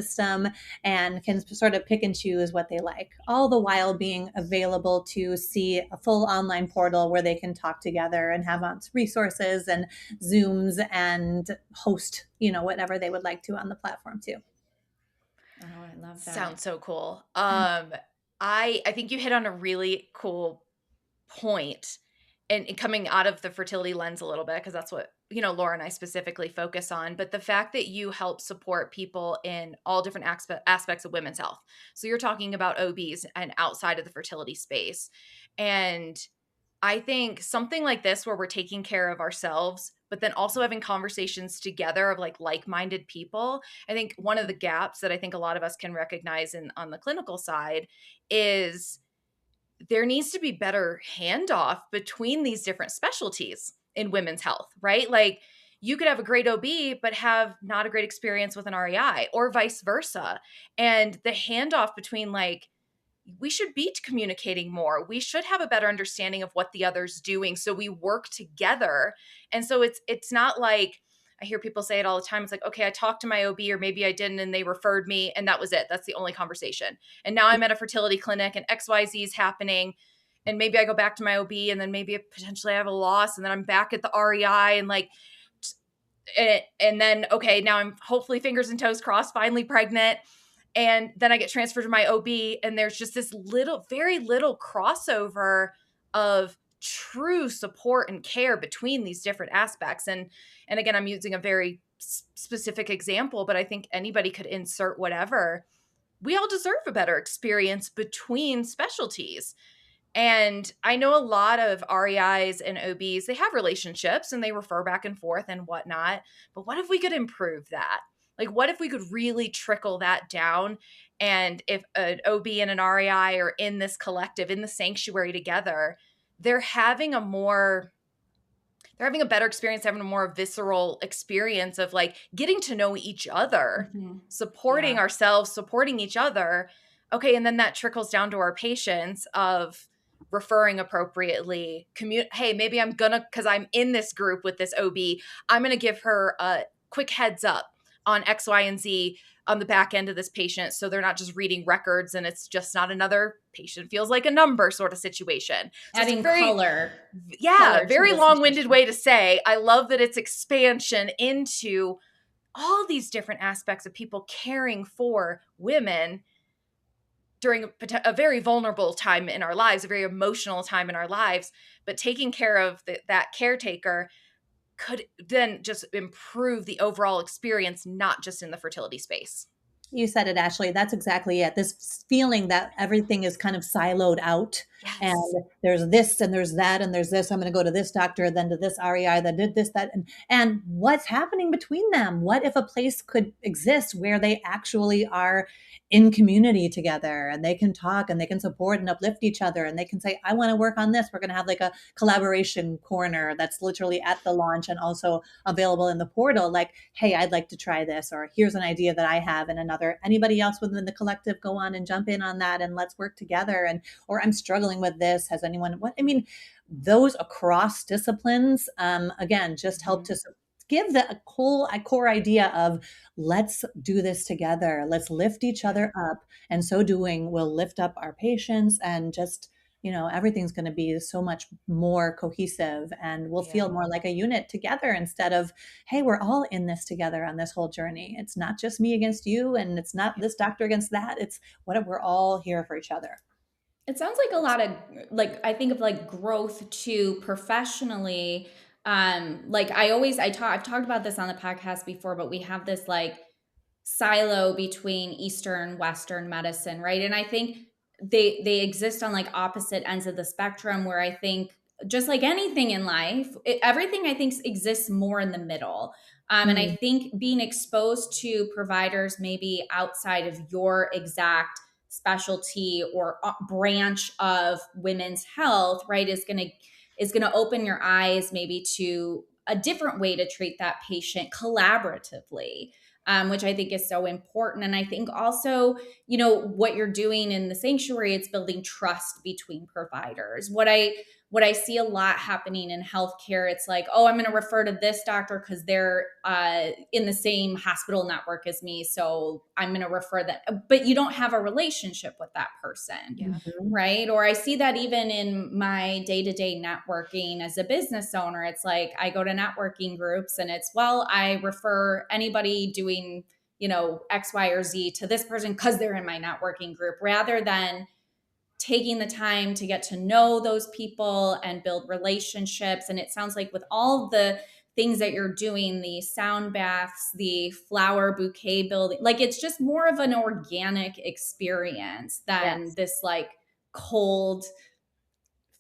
Speaker 3: and can sort of pick and choose what they like, all the while being available to see a full online portal where they can talk together and have resources and Zooms and host, whatever they would like to on the platform too.
Speaker 1: Oh, I love that.
Speaker 2: Sounds so cool. I think you hit on a really cool point, and coming out of the fertility lens a little bit, because that's what, Laura and I specifically focus on, but the fact that you help support people in all different aspects of women's health. So you're talking about OBs and outside of the fertility space. And I think something like this, where we're taking care of ourselves, but then also having conversations together of like-minded people. I think one of the gaps that I think a lot of us can recognize on the clinical side is there needs to be better handoff between these different specialties in women's health, right? Like you could have a great OB, but have not a great experience with an REI, or vice versa. And the handoff between we should be communicating more. We should have a better understanding of what the other's doing, so we work together. And so it's not like, I hear people say it all the time. It's like, okay, I talked to my OB, or maybe I didn't, and they referred me, and that was it. That's the only conversation. And now I'm at a fertility clinic and XYZ is happening. And maybe I go back to my OB, and then maybe potentially I have a loss, and then I'm back at the REI, and then, okay, now I'm hopefully fingers and toes crossed, finally pregnant.
Speaker 4: And then I get transferred to my OB, and there's just this very little crossover of true support and care between these different aspects. And again, I'm using a very specific example, but I think anybody could insert whatever. We all deserve a better experience between specialties. And I know a lot of REIs and OBs, they have relationships and they refer back and forth and whatnot. But what if we could improve that? Like, what if we could really trickle that down? And if an OB and an REI are in this collective, in the sanctuary together, they're having a more they're having a better experience, having a more visceral experience of like getting to know each other, supporting ourselves, supporting each other. Okay. And then that trickles down to our patients of referring appropriately. Hey, maybe I'm gonna, because I'm in this group with this OB, I'm gonna give her a quick heads up on X, Y, and Z on the back end of this patient. So they're not just reading records and it's just not another patient feels like a number sort of situation. So
Speaker 1: Adding color.
Speaker 4: Yeah, very long-winded way to say, I love that it's expansion into all these different aspects of people caring for women during a very vulnerable time in our lives, a very emotional time in our lives, but taking care of that caretaker could then just improve the overall experience, not just in the fertility space.
Speaker 3: You said it, Ashley. That's exactly it. This feeling that everything is kind of siloed out.
Speaker 4: Yes.
Speaker 3: And there's this and there's that and there's this. I'm going to go to this doctor, then to this REI that did this, that. And what's happening between them? What if a place could exist where they actually are in community together and they can talk and they can support and uplift each other and they can say, I want to work on this. We're going to have like a collaboration corner that's literally at the launch and also available in the portal. Like, hey, I'd like to try this, or here's an idea that I have and another. Anybody else within the collective, go on and jump in on that and let's work together. And or I'm struggling with this. Has anyone? What I mean, those across disciplines, again, just help to give the core idea of let's do this together. Let's lift each other up. And so doing will lift up our patients and just, everything's going to be so much more cohesive and we'll feel more like a unit together instead of, hey, we're all in this together on this whole journey. It's not just me against you and it's not this doctor against that. It's what we're all here for each other.
Speaker 1: It sounds like a lot of I think of like growth too professionally. I've talked about this on the podcast before, but we have this like silo between Eastern, Western medicine, right? And I think they exist on like opposite ends of the spectrum where I think just like anything in life, everything I think exists more in the middle. And I think being exposed to providers maybe outside of your exact specialty or branch of women's health, right, is going to open your eyes maybe to a different way to treat that patient collaboratively. Which I think is so important. And I think also, what you're doing in the sanctuary, it's building trust between providers. What I see a lot happening in healthcare, it's like, oh, I'm going to refer to this doctor because they're in the same hospital network as me. So I'm going to refer that. But you don't have a relationship with that person, right? Or I see that even in my day-to-day networking as a business owner. It's like I go to networking groups and it's, well, I refer anybody doing, X, Y, or Z to this person because they're in my networking group, rather than taking the time to get to know those people and build relationships. And it sounds like with all the things that you're doing, the sound baths, the flower bouquet building, like it's just more of an organic experience than this like cold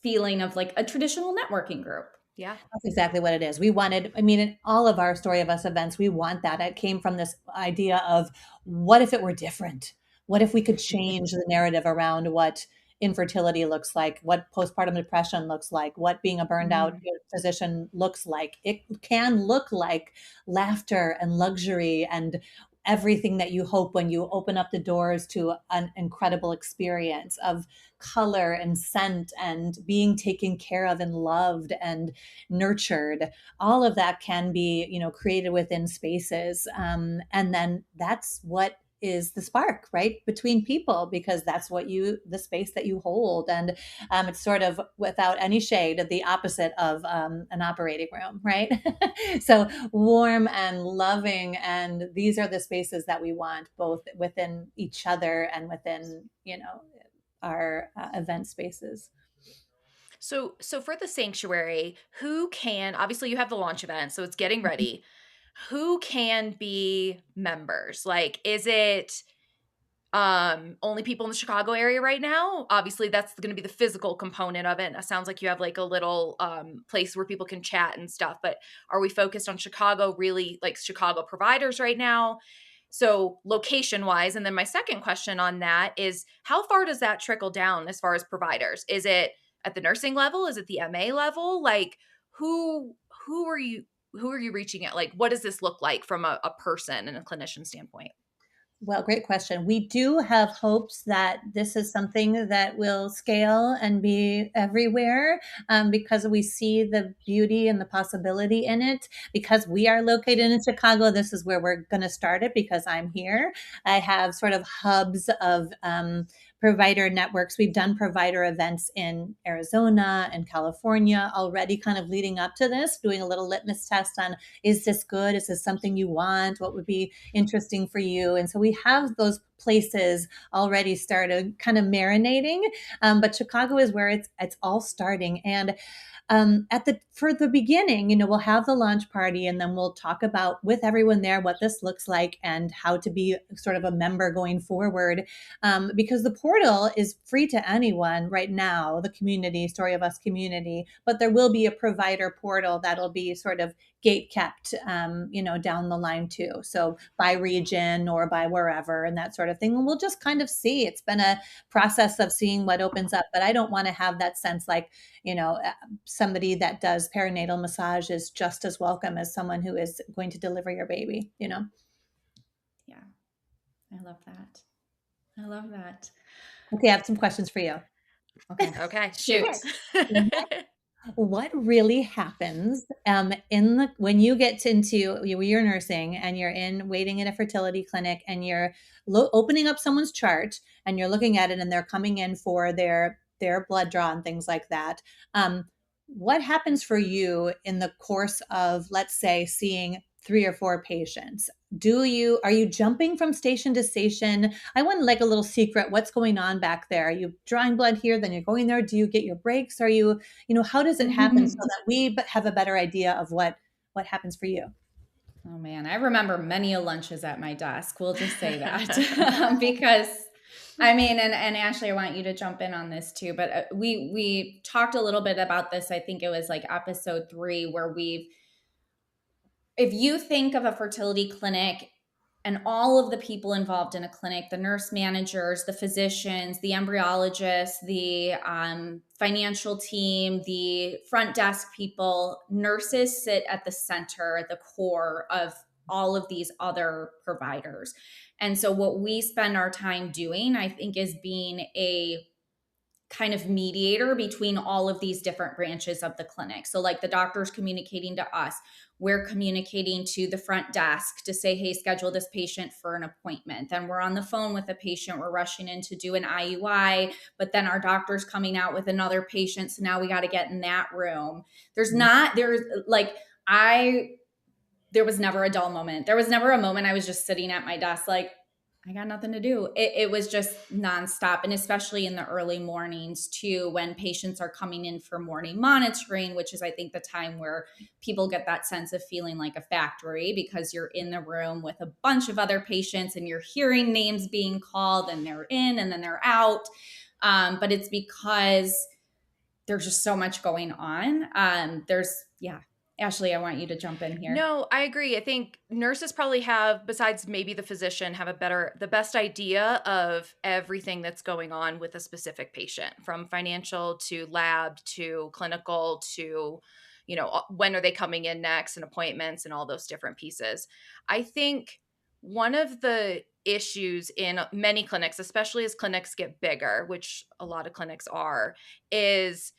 Speaker 1: feeling of like a traditional networking group.
Speaker 4: Yeah.
Speaker 3: That's exactly what it is. We wanted, in all of our Story of Us events, we want that. It came from this idea of what if it were different? What if we could change the narrative around what infertility looks like, what postpartum depression looks like, what being a burned out physician looks like? It can look like laughter and luxury and everything that you hope when you open up the doors to an incredible experience of color and scent and being taken care of and loved and nurtured. All of that can be, created within spaces. And then that's what is the spark, right, between people, because that's what the space that you hold. And it's sort of, without any shade, the opposite of an operating room, right? So warm and loving. And these are the spaces that we want, both within each other and within, our event spaces.
Speaker 4: So for the sanctuary, who can, obviously you have the launch event, so it's getting ready. Who can be members? Like, is it only people in the Chicago area right now? Obviously that's going to be the physical component of it. It sounds like you have like a little place where people can chat and stuff, but are we focused on Chicago, really like Chicago providers right now? So location wise, and then my second question on that is, how far does that trickle down as far as providers? Is it at the nursing level? Is it the MA level? Like who who are you who are you reaching at? Like what does this look like from a person and a clinician standpoint?
Speaker 3: Well, great question. We do have hopes that this is something that will scale and be everywhere, because we see the beauty and the possibility in it. Because we are located in Chicago, this is where we're going to start it, because I'm here. I have sort of hubs of provider networks. We've done provider events in Arizona and California already, kind of leading up to this, doing a little litmus test on, is this good? Is this something you want? What would be interesting for you? And so we have those places already started kind of marinating. But Chicago is where it's all starting. And for the beginning, we'll have the launch party, and then we'll talk about with everyone there what this looks like and how to be sort of a member going forward. Because the portal is free to anyone right now, the community, Story of Us community, but there will be a provider portal that'll be sort of gate kept, down the line too. So by region or by wherever and that sort of thing. And we'll just kind of see. It's been a process of seeing what opens up, but I don't want to have that sense like, somebody that does perinatal massage is just as welcome as someone who is going to deliver your baby.
Speaker 1: Yeah, I love that.
Speaker 3: Okay, I have some questions for you.
Speaker 4: Okay, shoot.
Speaker 3: What really happens when you get into your nursing and you're waiting in a fertility clinic and you're opening up someone's chart and you're looking at it and they're coming in for their blood draw and things like that. What happens for you in the course of, let's say, seeing 3 or 4 patients? Are you jumping from station to station? I want like a little secret. What's going on back there? Are you drawing blood here, then you're going there? Do you get your breaks? Are you, how does it happen so that we have a better idea of what happens for you?
Speaker 1: Oh man, I remember many lunches at my desk. We'll just say that because I mean, and Ashley, I want you to jump in on this too, but we talked a little bit about this. I think it was like episode 3 where if you think of a fertility clinic and all of the people involved in a clinic, the nurse managers, the physicians, the embryologists, the financial team, the front desk people, nurses sit at the center, at the core of all of these other providers. And so what we spend our time doing, I think, is being a kind of mediator between all of these different branches of the clinic. So like the doctor's communicating to us, we're communicating to the front desk to say, hey, schedule this patient for an appointment. Then we're on the phone with the patient, we're rushing in to do an IUI, but then our doctor's coming out with another patient. So now we got to get in that room. There was never a dull moment. There was never a moment I was just sitting at my desk like, I got nothing to do. It was just nonstop. And especially in the early mornings too, when patients are coming in for morning monitoring, which is, I think, the time where people get that sense of feeling like a factory because you're in the room with a bunch of other patients and you're hearing names being called and they're in and then they're out. But it's because there's just so much going on. Ashley, I want you to jump in here.
Speaker 4: No, I agree. I think nurses probably have, besides maybe the physician, have the best idea of everything that's going on with a specific patient, from financial to lab to clinical to, when are they coming in next and appointments and all those different pieces. I think one of the issues in many clinics, especially as clinics get bigger, which a lot of clinics are, is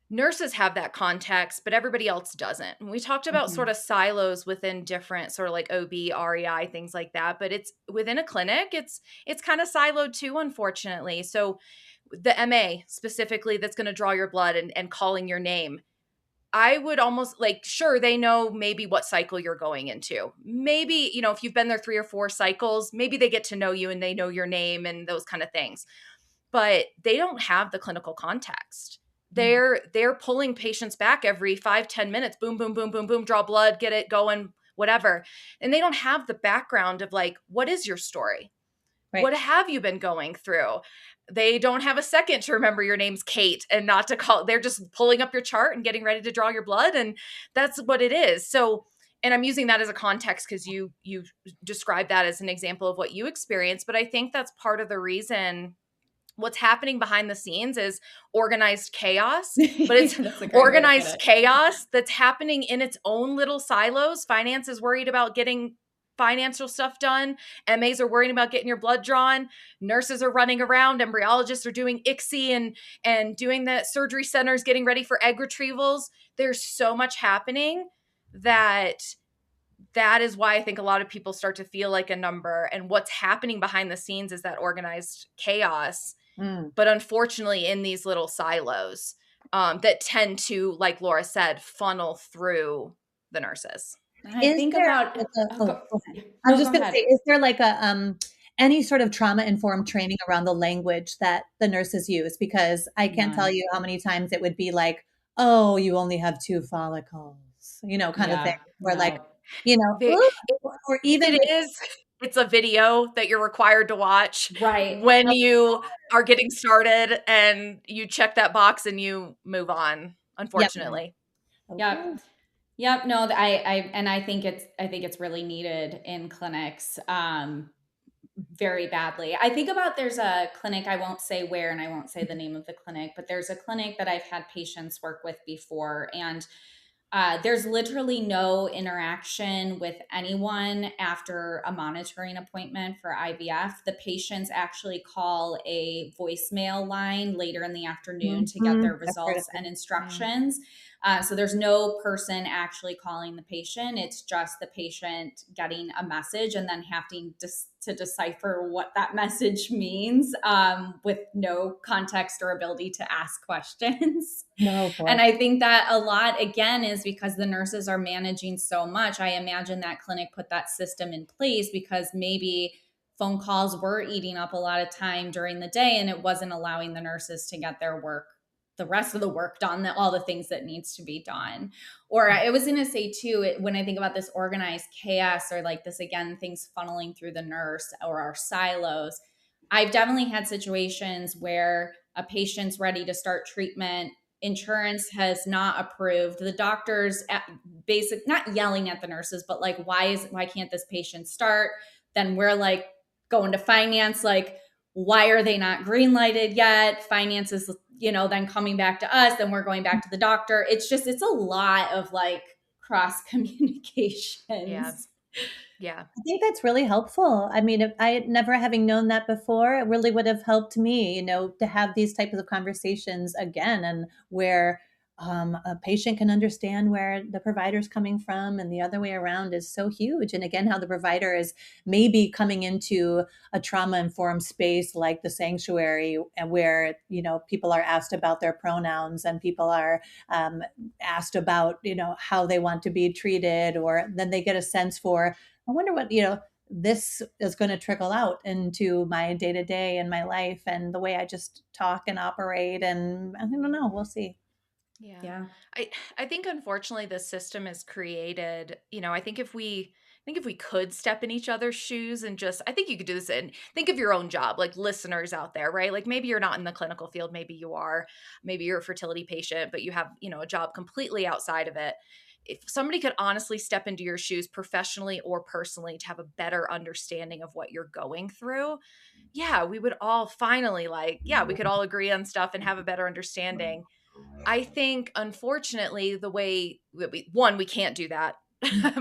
Speaker 4: nurses have that context, but everybody else doesn't. And we talked about
Speaker 1: Mhm.
Speaker 4: sort of silos within different sort of like OB, REI, things like that. But it's within a clinic, it's kind of siloed too, unfortunately. So the MA specifically that's going to draw your blood and calling your name, I would almost like, sure, they know maybe what cycle you're going into. Maybe, if you've been there 3 or 4 cycles, maybe they get to know you and they know your name and those kind of things. But they don't have the clinical context. They're pulling patients back every 5-10 minutes, boom, boom, boom, boom, boom, draw blood, get it going, whatever. And they don't have the background of like, what is your story? What
Speaker 3: Right.
Speaker 4: have you been going through? They don't have a second to remember your name's Kate and not to call. They're just pulling up your chart and getting ready to draw your blood. And that's what it is. So, and I'm using that as a context because you described that as an example of what you experienced. But I think that's part of the reason what's happening behind the scenes is organized chaos, but it's
Speaker 1: That's a great way to put
Speaker 4: organized
Speaker 1: it.
Speaker 4: chaos that's happening in its own little silos. Finance is worried about getting financial stuff done. MAs are worried about getting your blood drawn. Nurses are running around. Embryologists are doing ICSI and doing the surgery centers, getting ready for egg retrievals. There's so much happening that is why I think a lot of people start to feel like a number. And what's happening behind the scenes is that organized chaos,
Speaker 3: Mm.
Speaker 4: but unfortunately in these little silos that tend to, like Laura said, funnel through the nurses.
Speaker 1: I
Speaker 3: Is
Speaker 1: think
Speaker 3: there
Speaker 1: about
Speaker 3: like a oh, go ahead. I was
Speaker 1: no, go
Speaker 3: just gonna say,
Speaker 1: ahead.
Speaker 3: is there like a, any sort of trauma-informed training around the language that the nurses use? Because I can't tell
Speaker 1: None.
Speaker 3: you how many times it would be like, "Oh, you only have 2 follicles," kind of thing,
Speaker 1: Yeah,
Speaker 3: or like,
Speaker 1: no.
Speaker 4: They,
Speaker 3: "Ooh,"
Speaker 4: if
Speaker 3: or even
Speaker 4: it
Speaker 3: like
Speaker 4: is, it's a video that you're required to watch
Speaker 1: Right.
Speaker 4: when you are getting started, and you check that box and you move on,
Speaker 3: Yep.
Speaker 1: Right.
Speaker 4: unfortunately.
Speaker 1: Yep.
Speaker 3: Okay.
Speaker 1: Yep. No, I think it's really needed in clinics. Very badly. I think about there's a clinic, I won't say where and I won't say the name of the clinic, but there's a clinic that I've had patients work with before. And there's literally no interaction with anyone after a monitoring appointment for IVF. The patients actually call a voicemail line later in the afternoon to get their
Speaker 3: Mhm. I've heard of
Speaker 1: results and
Speaker 3: that.
Speaker 4: Mm.
Speaker 1: instructions. So there's no person actually calling the patient. It's just the patient getting a message and then having to decipher what that message means with no context or ability to ask questions.
Speaker 3: No, boy.
Speaker 1: And I think that a lot, again, is because the nurses are managing so much. I imagine that clinic put that system in place because maybe phone calls were eating up a lot of time during the day and it wasn't allowing the nurses to get their work, the rest of the work done, all the things that needs to be done. Or I was going to say too, when I think about this organized chaos or like this, again, things funneling through the nurse or our silos, I've definitely had situations where a patient's ready to start treatment, insurance has not approved, the doctors not yelling at the nurses, but like why can't this patient start? Then we're like going to finance, like why are they not green lighted yet? Finance is then coming back to us, then we're going back to the doctor. It's a lot of like cross
Speaker 4: Yeah.
Speaker 1: communications.
Speaker 4: Yeah.
Speaker 3: I think that's really helpful. I mean, if I never having known that before, it really would have helped me, to have these types of conversations again, and where a patient can understand where the provider's coming from, and the other way around is so huge. And again, how the provider is maybe coming into a trauma informed space like the sanctuary, and where people are asked about their pronouns, and people are asked about how they want to be treated, or then they get a sense for, I wonder what, this is going to trickle out into my day to day and my life and the way I just talk and operate. And I don't know. We'll see.
Speaker 4: Yeah.
Speaker 1: Yeah.
Speaker 4: I think unfortunately this system is created, I think if we could step in each other's shoes and just, I think you could do this, and think of your own job, like listeners out there, right? Like maybe you're not in the clinical field, maybe you are, maybe you're a fertility patient, but you have, a job completely outside of it. If somebody could honestly step into your shoes professionally or personally to have a better understanding of what you're going through, yeah, we would all finally, like, yeah, we could all agree on stuff and have a better understanding. I think, unfortunately, the way that we can't do that,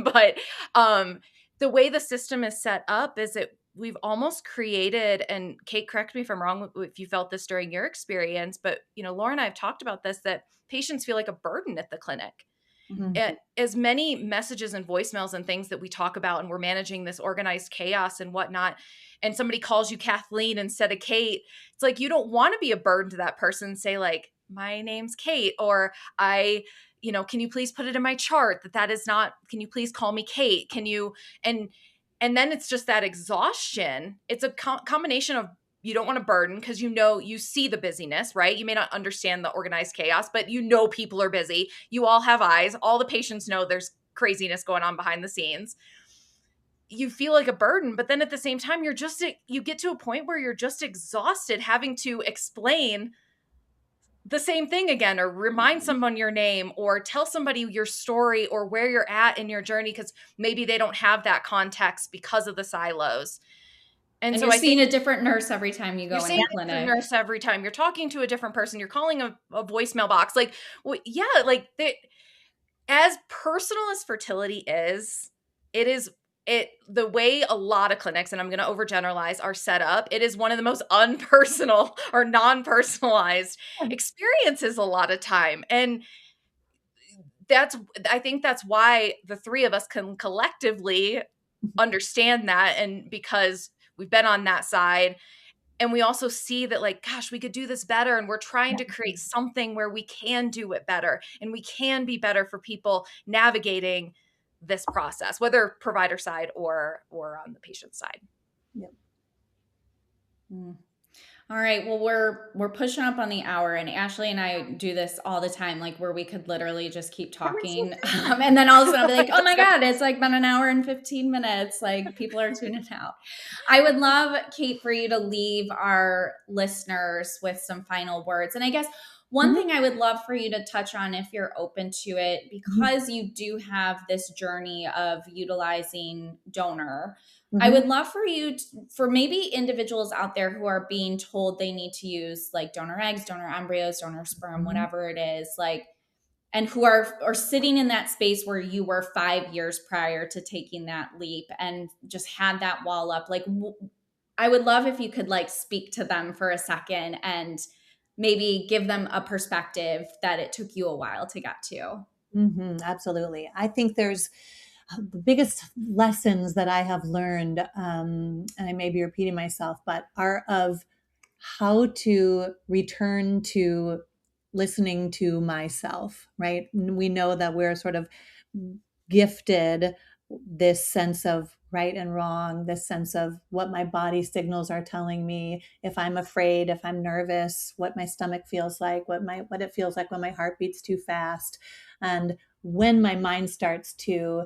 Speaker 4: but the way the system is set up is we've almost created, and Kate, correct me if I'm wrong if you felt this during your experience, but Laura and I have talked about this, that patients feel like a burden at the clinic.
Speaker 3: Mhm.
Speaker 4: As many messages and voicemails and things that we talk about, and we're managing this organized chaos and whatnot, and somebody calls you Kathleen instead of Kate, it's like, you don't want to be a burden to that person. Say like, my name's Kate, or can you please put it in my chart that is not, can you please call me Kate? Can you, and then it's just that exhaustion. It's a combination of, you don't want to burden because you see the busyness, right? You may not understand the organized chaos, but people are busy. You all have eyes. All the patients know there's craziness going on behind the scenes. You feel like a burden, but then at the same time, you get to a point where you're just exhausted having to explain the same thing again, or remind someone your name, or tell somebody your story, or where you're at in your journey, because maybe they don't have that context because of the silos.
Speaker 1: And
Speaker 4: So
Speaker 1: you're
Speaker 4: I
Speaker 1: seeing
Speaker 4: think
Speaker 1: a different nurse every time you
Speaker 4: you're
Speaker 1: go in
Speaker 4: seeing
Speaker 1: the
Speaker 4: a different
Speaker 1: clinic.
Speaker 4: nurse every time. You're talking to a different person. You're calling a voicemail box. Like, yeah, like as personal as fertility is, the way a lot of clinics, and I'm going to overgeneralize, are set up, it is one of the most unpersonal or non-personalized experiences a lot of time. And I think that's why the three of us can collectively understand that, and because we've been on that side. And we also see that, like, gosh, we could do this better. And we're trying to create something where we can do it better, and we can be better for people navigating this process, whether provider side or on the patient side.
Speaker 3: Yep.
Speaker 1: Mm. All right. Well, we're pushing up on the hour, and Ashley and I do this all the time, like where we could literally just keep talking, and then all of a sudden I'll be like, "Oh my God, it's like been an hour and 15 minutes." Like people are tuning out. I would love, Kate, for you to leave our listeners with some final words, and I guess one thing I would love for you to touch on, if you're open to it, because you do have this journey of utilizing donor. I would love for you for maybe individuals out there who are being told they need to use like donor eggs, donor embryos, donor sperm, whatever it is, like, and who are sitting in that space where you were 5 years prior to taking that leap and just had that wall up. Like, I would love if you could like speak to them for a second and maybe give them a perspective that it took you a while to get to.
Speaker 3: Absolutely. I think there's the biggest lessons that I have learned, and I may be repeating myself, but are of how to return to listening to myself, right? We know that we're sort of gifted this sense of right and wrong, this sense of what my body signals are telling me, if I'm afraid, if I'm nervous, what my stomach feels like, what it feels like when my heart beats too fast. And when my mind starts to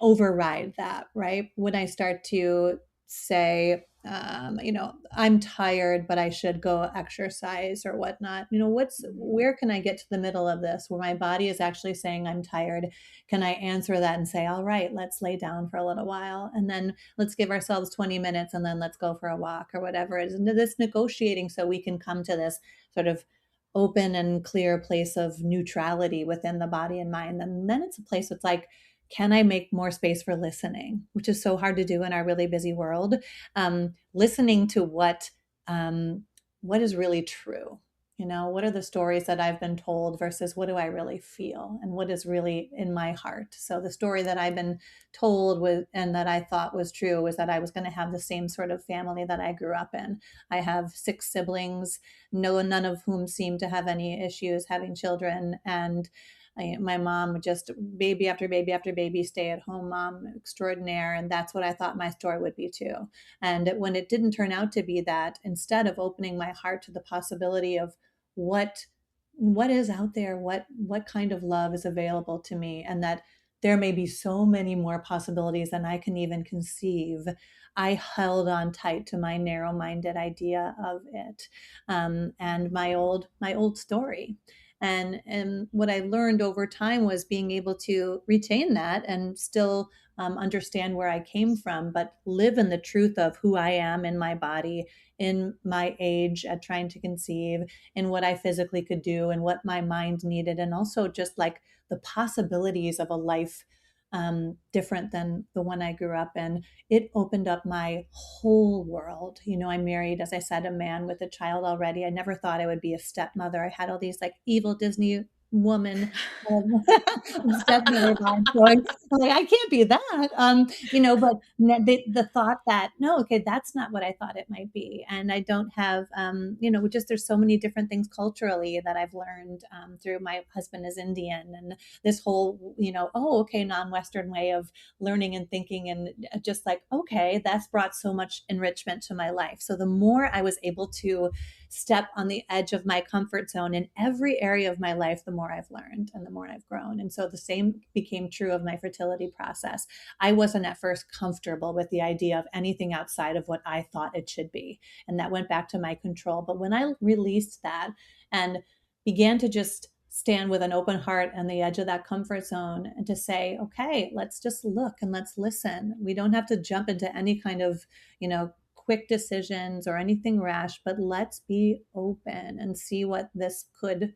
Speaker 3: override that, right? When I start to say, I'm tired, but I should go exercise or whatnot. Where can I get to the middle of this where my body is actually saying I'm tired? Can I answer that and say, all right, let's lay down for a little while, and then let's give ourselves 20 minutes, and then let's go for a walk or whatever it is. And this negotiating so we can come to this sort of open and clear place of neutrality within the body and mind. And then it's a place that's like, can I make more space for listening, which is so hard to do in our really busy world? Listening to what is really true. What are the stories that I've been told versus what do I really feel and what is really in my heart? So the story that I've been told was, and that I thought was true, was that I was going to have the same sort of family that I grew up in. I have 6 siblings, none of whom seem to have any issues having children. And my mom just baby after baby after baby, stay at home mom extraordinaire. And that's what I thought my story would be too. And when it didn't turn out to be that, instead of opening my heart to the possibility of what is out there, what kind of love is available to me, and that there may be so many more possibilities than I can even conceive, I held on tight to my narrow-minded idea of it, and my old story. And what I learned over time was being able to retain that and still understand where I came from, but live in the truth of who I am in my body, in my age at trying to conceive, in what I physically could do and what my mind needed. And also just like the possibilities of a life different than the one I grew up in. It opened up my whole world. I married, as I said, a man with a child already. I never thought I would be a stepmother. I had all these like evil Disney woman stepmother vibes going. I'm like, I can't be that. But the thought that no, okay, that's not what I thought it might be. And I don't have, just there's so many different things culturally that I've learned through my husband is Indian and this whole, oh, okay, non-Western way of learning and thinking. And just like, okay, that's brought so much enrichment to my life. So the more I was able to step on the edge of my comfort zone in every area of my life, the more I've learned and the more I've grown. And so the same became true of my fertility process. I wasn't at first comfortable with the idea of anything outside of what I thought it should be. And that went back to my control. But when I released that and began to just stand with an open heart on the edge of that comfort zone and to say, okay, let's just look and let's listen. We don't have to jump into any kind of, quick decisions or anything rash, but let's be open and see what this could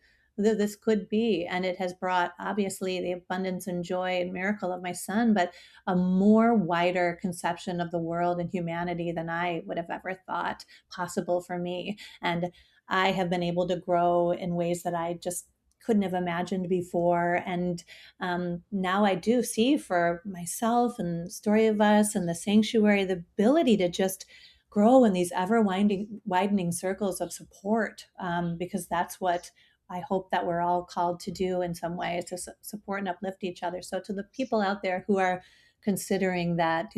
Speaker 3: be. And it has brought obviously the abundance and joy and miracle of my son, but a more wider conception of the world and humanity than I would have ever thought possible for me. And I have been able to grow in ways that I just couldn't have imagined before. And now I do see for myself and the Story of Us and the sanctuary, the ability to just grow in these ever widening circles of support, because that's what I hope that we're all called to do in some way, to support and uplift each other. So to the people out there who are considering that,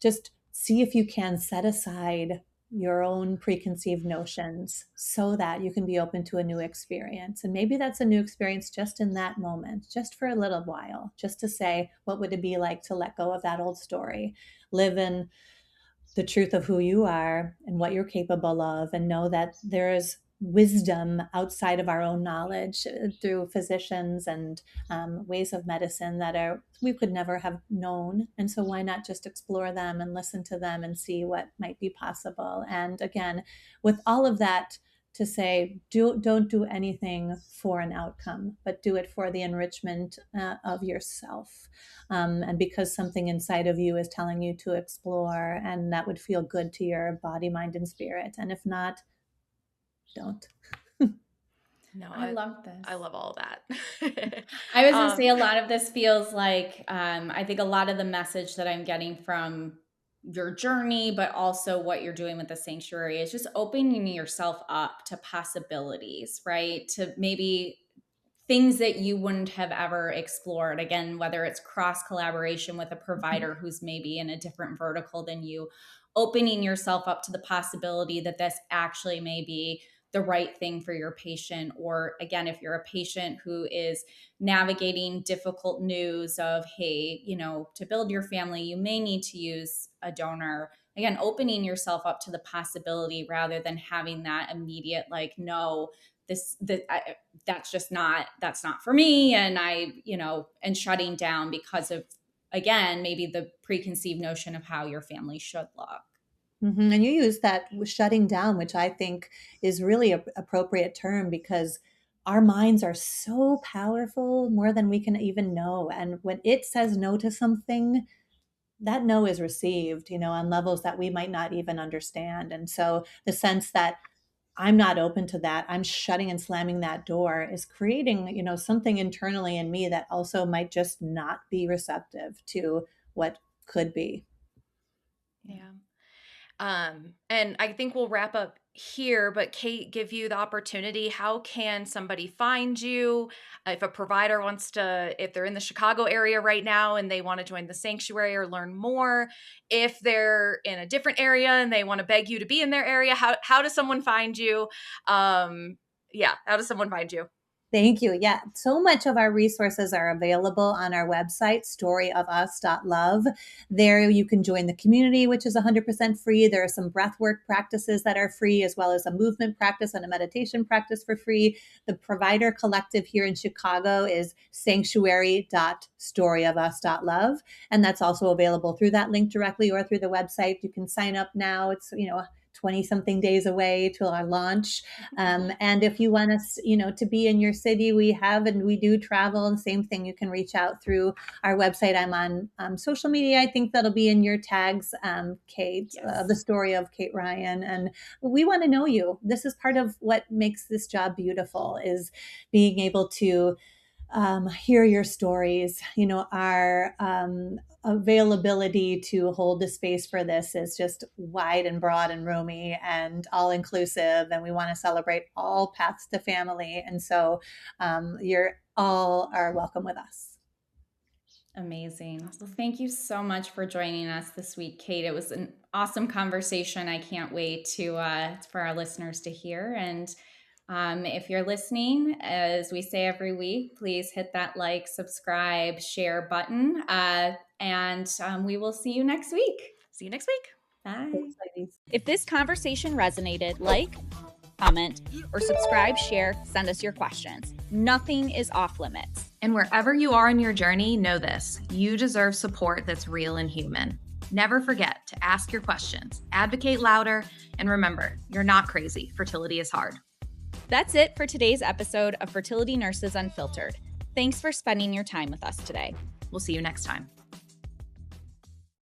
Speaker 3: just see if you can set aside your own preconceived notions so that you can be open to a new experience. And maybe that's a new experience just in that moment, just for a little while, just to say, what would it be like to let go of that old story, live in the truth of who you are and what you're capable of, and know that there is wisdom outside of our own knowledge through physicians and ways of medicine that we could never have known. And so why not just explore them and listen to them and see what might be possible? And again, with all of that, to say, don't do anything for an outcome, but do it for the enrichment of yourself. And because something inside of you is telling you to explore, and that would feel good to your body, mind, and spirit. And if not, don't.
Speaker 4: No,
Speaker 1: I love this.
Speaker 4: I love all that.
Speaker 1: I was going to say a lot of this feels like, I think a lot of the message that I'm getting from your journey, but also what you're doing with the sanctuary is just opening yourself up to possibilities, right? To maybe things that you wouldn't have ever explored. Again, whether it's cross collaboration with a provider who's maybe in a different vertical than you, opening yourself up to the possibility that this actually may be the right thing for your patient. Or again, if you're a patient who is navigating difficult news of, hey, to build your family, you may need to use a donor. Again, opening yourself up to the possibility rather than having that immediate, like, no, that's not for me. And and shutting down because of, again, maybe the preconceived notion of how your family should look.
Speaker 3: Mm-hmm. And you use that shutting down, which I think is really an appropriate term, because our minds are so powerful, more than we can even know. And when it says no to something, that no is received, on levels that we might not even understand. And so the sense that I'm not open to that, I'm shutting and slamming that door, is creating, something internally in me that also might just not be receptive to what could be.
Speaker 4: Yeah. And I think we'll wrap up here, but Kate, give you the opportunity. How can somebody find you? If a provider wants to, if they're in the Chicago area right now and they want to join the sanctuary or learn more, if they're in a different area and they want to beg you to be in their area, how does someone find you? How does someone find you?
Speaker 3: Thank you. Yeah, so much of our resources are available on our website, storyofus.love. There you can join the community, which is 100% free. There are some breathwork practices that are free, as well as a movement practice and a meditation practice for free. The provider collective here in Chicago is sanctuary.storyofus.love. And that's also available through that link directly or through the website. You can sign up now. It's, 20 something days away to our launch. And if you want us, to be in your city, we do travel, and same thing. You can reach out through our website. I'm on social media. I think that'll be in your tags, Kate,
Speaker 1: Yes.
Speaker 3: the story of Kate Ryan. And we want to know you. This is part of what makes this job beautiful, is being able to hear your stories. Our availability to hold the space for this is just wide and broad and roomy and all inclusive. And we want to celebrate all paths to family. And so you're all are welcome with us.
Speaker 1: Amazing. Well, thank you so much for joining us this week, Kate. It was an awesome conversation. I can't wait for our listeners to hear. And if you're listening, as we say every week, please hit that like, subscribe, share button. And we will see you next week.
Speaker 4: See you next week.
Speaker 1: Bye.
Speaker 3: Thanks, ladies.
Speaker 2: If this conversation resonated, like, comment, or subscribe, share, send us your questions. Nothing is off limits.
Speaker 4: And wherever you are in your journey, know this: you deserve support that's real and human. Never forget to ask your questions, advocate louder, and remember, you're not crazy. Fertility is hard.
Speaker 2: That's it for today's episode of Fertility Nurses Unfiltered. Thanks for spending your time with us today.
Speaker 4: We'll see you next time.